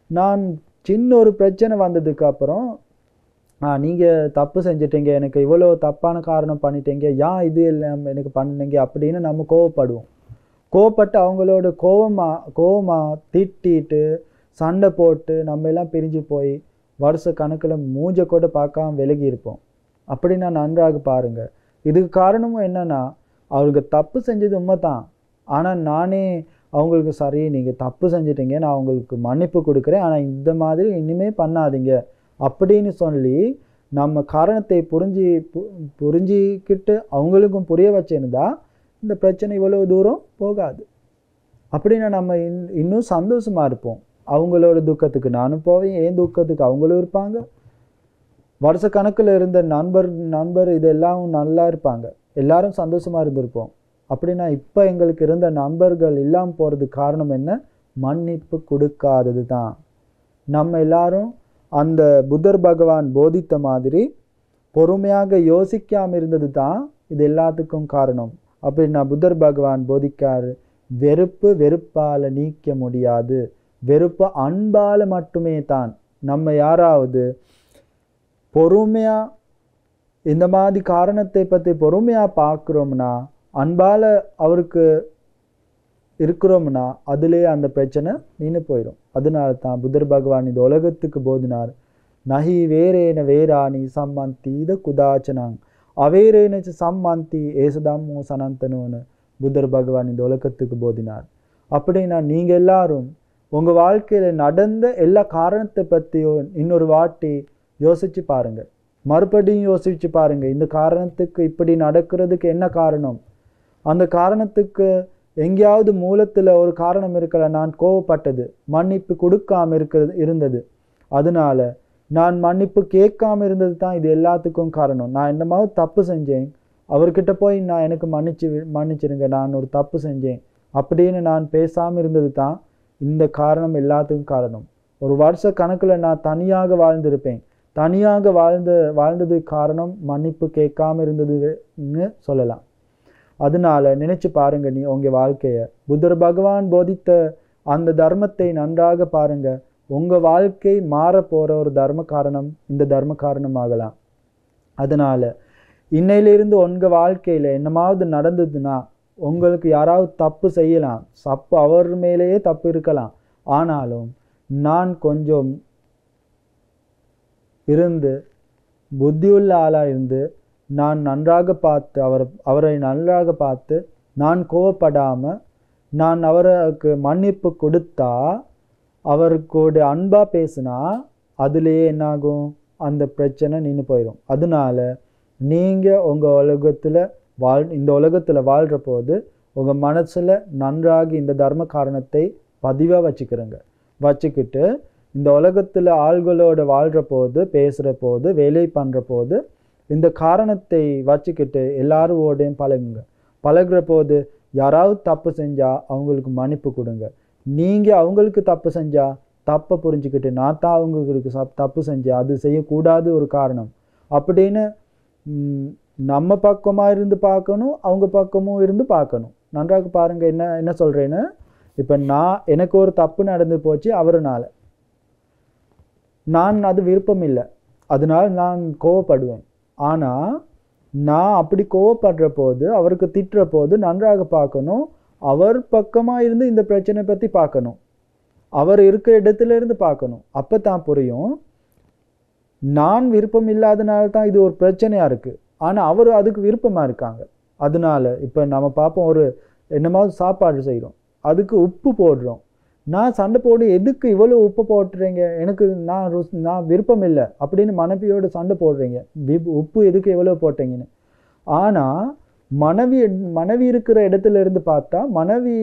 நான் சின்ன ஒரு பிரச்சனை வந்ததுக்கு அப்புறம் நீங்கள் தப்பு செஞ்சிட்டீங்க, எனக்கு இவ்வளோ தப்பான காரணம் பண்ணிட்டீங்க, இது எல்லாம் எனக்கு பண்ணிங்க அப்படின்னு நம்ம கோவப்படுவோம். கோவப்பட்டு அவங்களோட கோவமாக திட்டிட்டு சண்டை போட்டு நம்ம எல்லாம் பிரிஞ்சு போய் வருஷ கணக்கில் மூஞ்ச கூட பார்க்காம விலகி இருப்போம். அப்படின்னா நன்றாக பாருங்கள், இதுக்கு காரணமும் என்னன்னா, அவங்க தப்பு செஞ்சது உண்மை தான், ஆனால் நானே அவங்களுக்கு சரி நீங்கள் தப்பு செஞ்சிட்டீங்க, நான் அவங்களுக்கு மன்னிப்பு கொடுக்குறேன், ஆனால் இந்த மாதிரி இனிமேல் பண்ணாதீங்க அப்படின்னு சொல்லி நம்ம காரணத்தை புரிஞ்சிக்கிட்டு அவங்களுக்கும் புரிய வச்சிருந்தா இந்த பிரச்சனை இவ்வளோ தூரம் போகாது. அப்படின்னா நம்ம இன்னும் சந்தோஷமாக இருப்போம். அவங்களோட துக்கத்துக்கு நானும் போவேன், என் துக்கத்துக்கு அவங்களும் இருப்பாங்க. வருஷ கணக்கில் இருந்த நண்பர் இதெல்லாம் நல்லா இருப்பாங்க, எல்லாரும் சந்தோஷமாக இருந்திருப்போம். அப்படின்னா இப்போ எங்களுக்கு இருந்த நண்பர்கள் இல்லாமல் போகிறதுக்கு காரணம் என்ன? மன்னிப்பு கொடுக்காதது தான். நம்ம எல்லாரும் அந்த புத்தர் பகவான் போதித்த மாதிரி பொறுமையாக யோசிக்காமல் இருந்தது தான் இது எல்லாத்துக்கும் காரணம். அப்படின்னா புத்தர் பகவான் போதிக்காரு, வெறுப்பால் நீக்க முடியாது, வெறுப்பு அன்பால் மட்டுமே தான். நம்ம யாராவது பொறுமையாக இந்த மாதிரி காரணத்தை பற்றி பொறுமையாக பார்க்குறோம்னா, அன்பால் அவருக்கு இருக்கிறோம்னா அதுலேயே அந்த பிரச்சனை நின்று போயிடும். அதனால தான் புத்தர் பகவான் இந்த உலகத்துக்கு போதினார், நஹி வேரேன வேராணி சம்மந்தி இத குதாச்சனாங் அவேரேன சம்மந்தி ஏசதம்மோ சனந்தனோன்னு புத்தர் பகவான் இந்த உலகத்துக்கு போதினார். அப்படின்னா நீங்கள் எல்லாரும் உங்கள் வாழ்க்கையில் நடந்த எல்லா காரணத்தை பற்றியும் இன்னொரு வாட்டி யோசித்து பாருங்கள், மறுபடியும் யோசித்து பாருங்கள், இந்த காரணத்துக்கு இப்படி நடக்கிறதுக்கு என்ன காரணம்? அந்த காரணத்துக்கு எங்கேயாவது மூலத்தில் ஒரு காரணம் இருக்கல, நான் கோவப்பட்டது, மன்னிப்பு கொடுக்காம இருந்தது, அதனால நான் மன்னிப்பு கேட்காம இருந்தது தான் இது எல்லாத்துக்கும் காரணம். நான் இந்த மாதிரி தப்பு செஞ்சேன், அவர்கிட்ட போய் எனக்கு மன்னிச்சிருங்க, நான் ஒரு தப்பு செஞ்சேன் அப்படின்னு நான் பேசாமல் இருந்தது தான் இந்த காரணம் எல்லாத்துக்கும் காரணம். ஒரு வருஷ கணக்கில் நான் தனியாக வாழ்ந்திருப்பேன். தனியாக வாழ்ந்ததுக்கு காரணம் மன்னிப்பு கேட்காம இருந்ததுன்னு சொல்லலாம். அதனால நினைச்சு பாருங்க, நீ உங்க வாழ்க்கைய புத்தர் பகவான் போதித்த அந்த தர்மத்தை நன்றாக பாருங்க. உங்க வாழ்க்கை மாற போற ஒரு தர்ம காரணம் இந்த தர்ம காரணம் ஆகலாம். அதனால இன்னையிலிருந்து உங்க வாழ்க்கையில என்னமாவது நடந்ததுன்னா, உங்களுக்கு யாராவது தப்பு செய்யலாம், தப்பு அவர் மேலேயே தப்பு இருக்கலாம். ஆனாலும் நான் கொஞ்சம் இருந்து புத்தியுள்ள ஆளாக இருந்து நான் நன்றாக பார்த்து அவரை நன்றாக பார்த்து நான் கோவப்படாமல் நான் அவருக்கு மன்னிப்பு கொடுத்தா, அவருக்கூட அன்பாக பேசினா, அதுலேயே என்னாகும், அந்த பிரச்சனை நின்று போயிடும். அதனால நீங்கள் உங்கள் உலகத்தில் இந்த உலகத்தில் வாழ்கிற போது உங்கள் மனசில் நன்றாக இந்த தர்ம காரணத்தை பதிவாக வச்சுக்கிட்டு இந்த உலகத்தில் ஆள்களோட வாழ்கிற போது, பேசுகிற போது, வேலை பண்ணுற போது இந்த காரணத்தை வச்சுக்கிட்டு எல்லாரோடையும் பழகுற போது யாராவது தப்பு செஞ்சால் அவங்களுக்கு மன்னிப்பு கொடுங்க. நீங்கள் அவங்களுக்கு தப்பு செஞ்சால் தப்பை புரிஞ்சுக்கிட்டு நான் தான் அவங்களுக்கு தப்பு செஞ்சேன், அது செய்யக்கூடாது ஒரு காரணம் அப்படின்னு நம்ம பக்கமாக இருந்து பார்க்கணும், அவங்க பக்கமும் இருந்து பார்க்கணும். நன்றாக பாருங்கள் என்ன சொல்கிறேன்னு. இப்போ எனக்கு ஒரு தப்பு நடந்து போச்சு அவருனால, நான் அது விருப்பம் இல்லை, அதனால் நான் கோவப்படுவேன். ஆனால் நான் அப்படி கோவப்படுற போது, அவருக்கு திட்டுற போது நன்றாக பார்க்கணும், அவர் பக்கமாக இருந்து இந்த பிரச்சனை பற்றி பார்க்கணும், அவர் இருக்கிற இடத்துல இருந்து பார்க்கணும். அப்போ தான் புரியும், நான் விருப்பம் இல்லாதனால தான் இது ஒரு பிரச்சனையாக இருக்குது, ஆனால் அவர் அதுக்கு விருப்பமாக இருக்காங்க. அதனால இப்போ நம்ம பார்ப்போம், ஒரு என்னமாவது சாப்பாடு செய்கிறோம், அதுக்கு உப்பு போடுறோம். நான் சண்டை போடு, எதுக்கு இவ்வளோ உப்பு போட்டுறீங்க, எனக்கு நான் விருப்பம் இல்லை அப்படின்னு மனைவியோட சண்டை போடுறீங்க, உப்பு எதுக்கு எவ்வளோ போட்டீங்கன்னு. ஆனால் மனைவி இருக்கிற இடத்துல இருந்து பார்த்தா மனைவி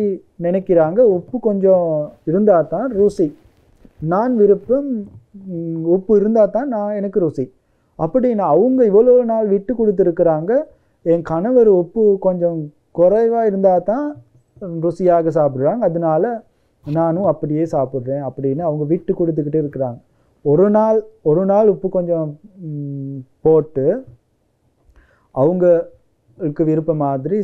நினைக்கிறாங்க உப்பு கொஞ்சம் இருந்தால் தான் ருசி, நான் விருப்பம் உப்பு இருந்தால் தான் எனக்கு ருசி அப்படின்னு அவங்க இவ்வளோ நாள் விட்டு கொடுத்துருக்குறாங்க. என் கணவர் உப்பு கொஞ்சம் குறைவாக இருந்தால் தான் ருசியாக சாப்பிட்றாங்க, அதனால நானும் அப்படியே சாப்பிட்றேன் அப்படின்னு அவங்க விட்டு கொடுத்துக்கிட்டு இருக்கிறாங்க. ஒரு நாள் உப்பு கொஞ்சம் போட்டு அவங்களுக்கு விருப்ப மாதிரி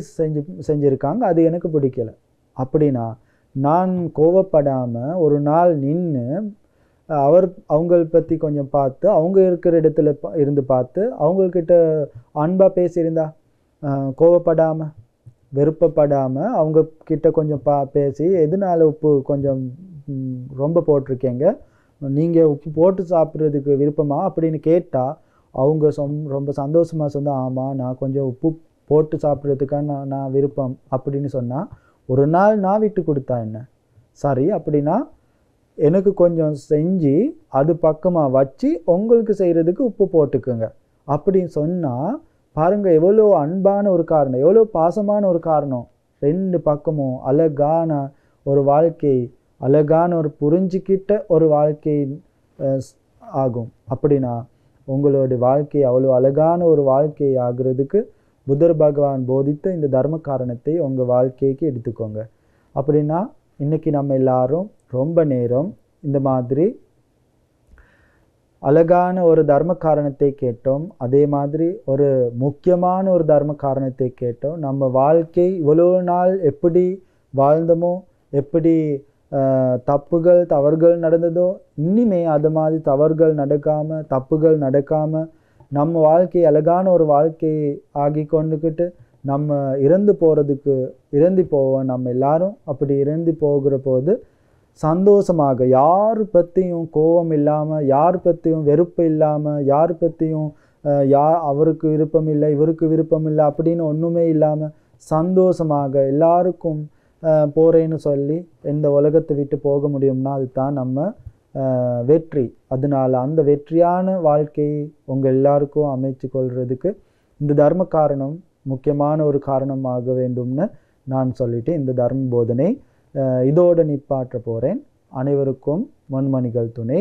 செஞ்சுருக்காங்க, அது எனக்கு பிடிக்கல. அப்படின்னா நான் கோவப்படாமல் ஒரு நாள் நின்று அவங்கள பற்றி கொஞ்சம் பார்த்து, அவங்க இருக்கிற இடத்துல இருந்து பார்த்து அவங்கக்கிட்ட அன்பாக பேசியிருந்தா, கோவப்படாமல் வெறுப்பப்படாமல் அவங்க கிட்ட கொஞ்சம் பேசி, எதனால உப்பு கொஞ்சம் ரொம்ப போட்டிருக்கீங்க, நீங்கள் உப்பு போட்டு சாப்பிட்றதுக்கு விருப்பமா அப்படின்னு கேட்டால் அவங்க ரொம்ப சந்தோஷமாக சொன்னால், ஆமாம் நான் கொஞ்சம் உப்பு போட்டு சாப்பிட்றதுக்காக நான் விருப்பம் அப்படின்னு சொன்னால், ஒரு நாள் நான் விட்டு கொடுத்தா என்ன சரி, அப்படின்னா எனக்கு கொஞ்சம் செஞ்சு அது பக்கமாக வச்சு உங்களுக்கு செய்கிறதுக்கு உப்பு போட்டுக்குங்க அப்படின்னு சொன்னால் பாருங்கள், எவ்வளோ அன்பான ஒரு காரணம், எவ்வளோ பாசமான ஒரு காரணம். ரெண்டு பக்கமும் அழகான ஒரு வாழ்க்கை, அழகான ஒரு புரிஞ்சுக்கிட்ட ஒரு வாழ்க்கை ஆகும். அப்படின்னா உங்களோட வாழ்க்கை அவ்வளோ அழகான ஒரு வாழ்க்கை ஆகிறதுக்கு புத்தர் பகவான் போதித்த இந்த தர்ம காரணத்தை உங்கள் வாழ்க்கைக்கு எடுத்துக்கோங்க. அப்படின்னா இன்றைக்கி நம்ம எல்லாரும் ரொம்ப நேரம் இந்த மாதிரி அழகான ஒரு தர்ம காரணத்தை கேட்டோம், அதே மாதிரி ஒரு முக்கியமான ஒரு தர்ம காரணத்தை கேட்டோம். நம்ம வாழ்க்கை இவ்வளோ நாள் எப்படி வாழ்ந்தோமோ, எப்படி தவறுகள் நடந்ததோ, இனிமே அது மாதிரி தப்புகள் நடக்காமல் நம்ம வாழ்க்கை அழகான ஒரு வாழ்க்கை ஆகி கொண்டுக்கிட்டு நம்ம இறந்து போவோம். நம்ம எல்லாரும் அப்படி இறந்து போகிற போது சந்தோஷமாக, யார் பற்றியும் கோபம் இல்லாமல், யார் பற்றியும் வெறுப்பு இல்லாமல், யார் பற்றியும் அவருக்கு விருப்பம் இல்லை இவருக்கு விருப்பம் இல்லை அப்படின்னு ஒன்றுமே இல்லாமல் சந்தோஷமாக எல்லாருக்கும் போகிறேன்னு சொல்லி இந்த உலகத்தை விட்டு போக முடியும்னா அதுதான் நம்ம வெற்றி. அதனால் அந்த வெற்றியான வாழ்க்கையை உங்கள் எல்லாருக்கும் அமைச்சு கொள்றதுக்கு இந்த தர்ம காரணம் முக்கியமான ஒரு காரணமாக வேண்டும்னு நான் சொல்லிட்டு இந்த தர்ம போதனை இதோடு நிப்பாற்ற போகிறேன். அனைவருக்கும் மண்மணிகள் துணை.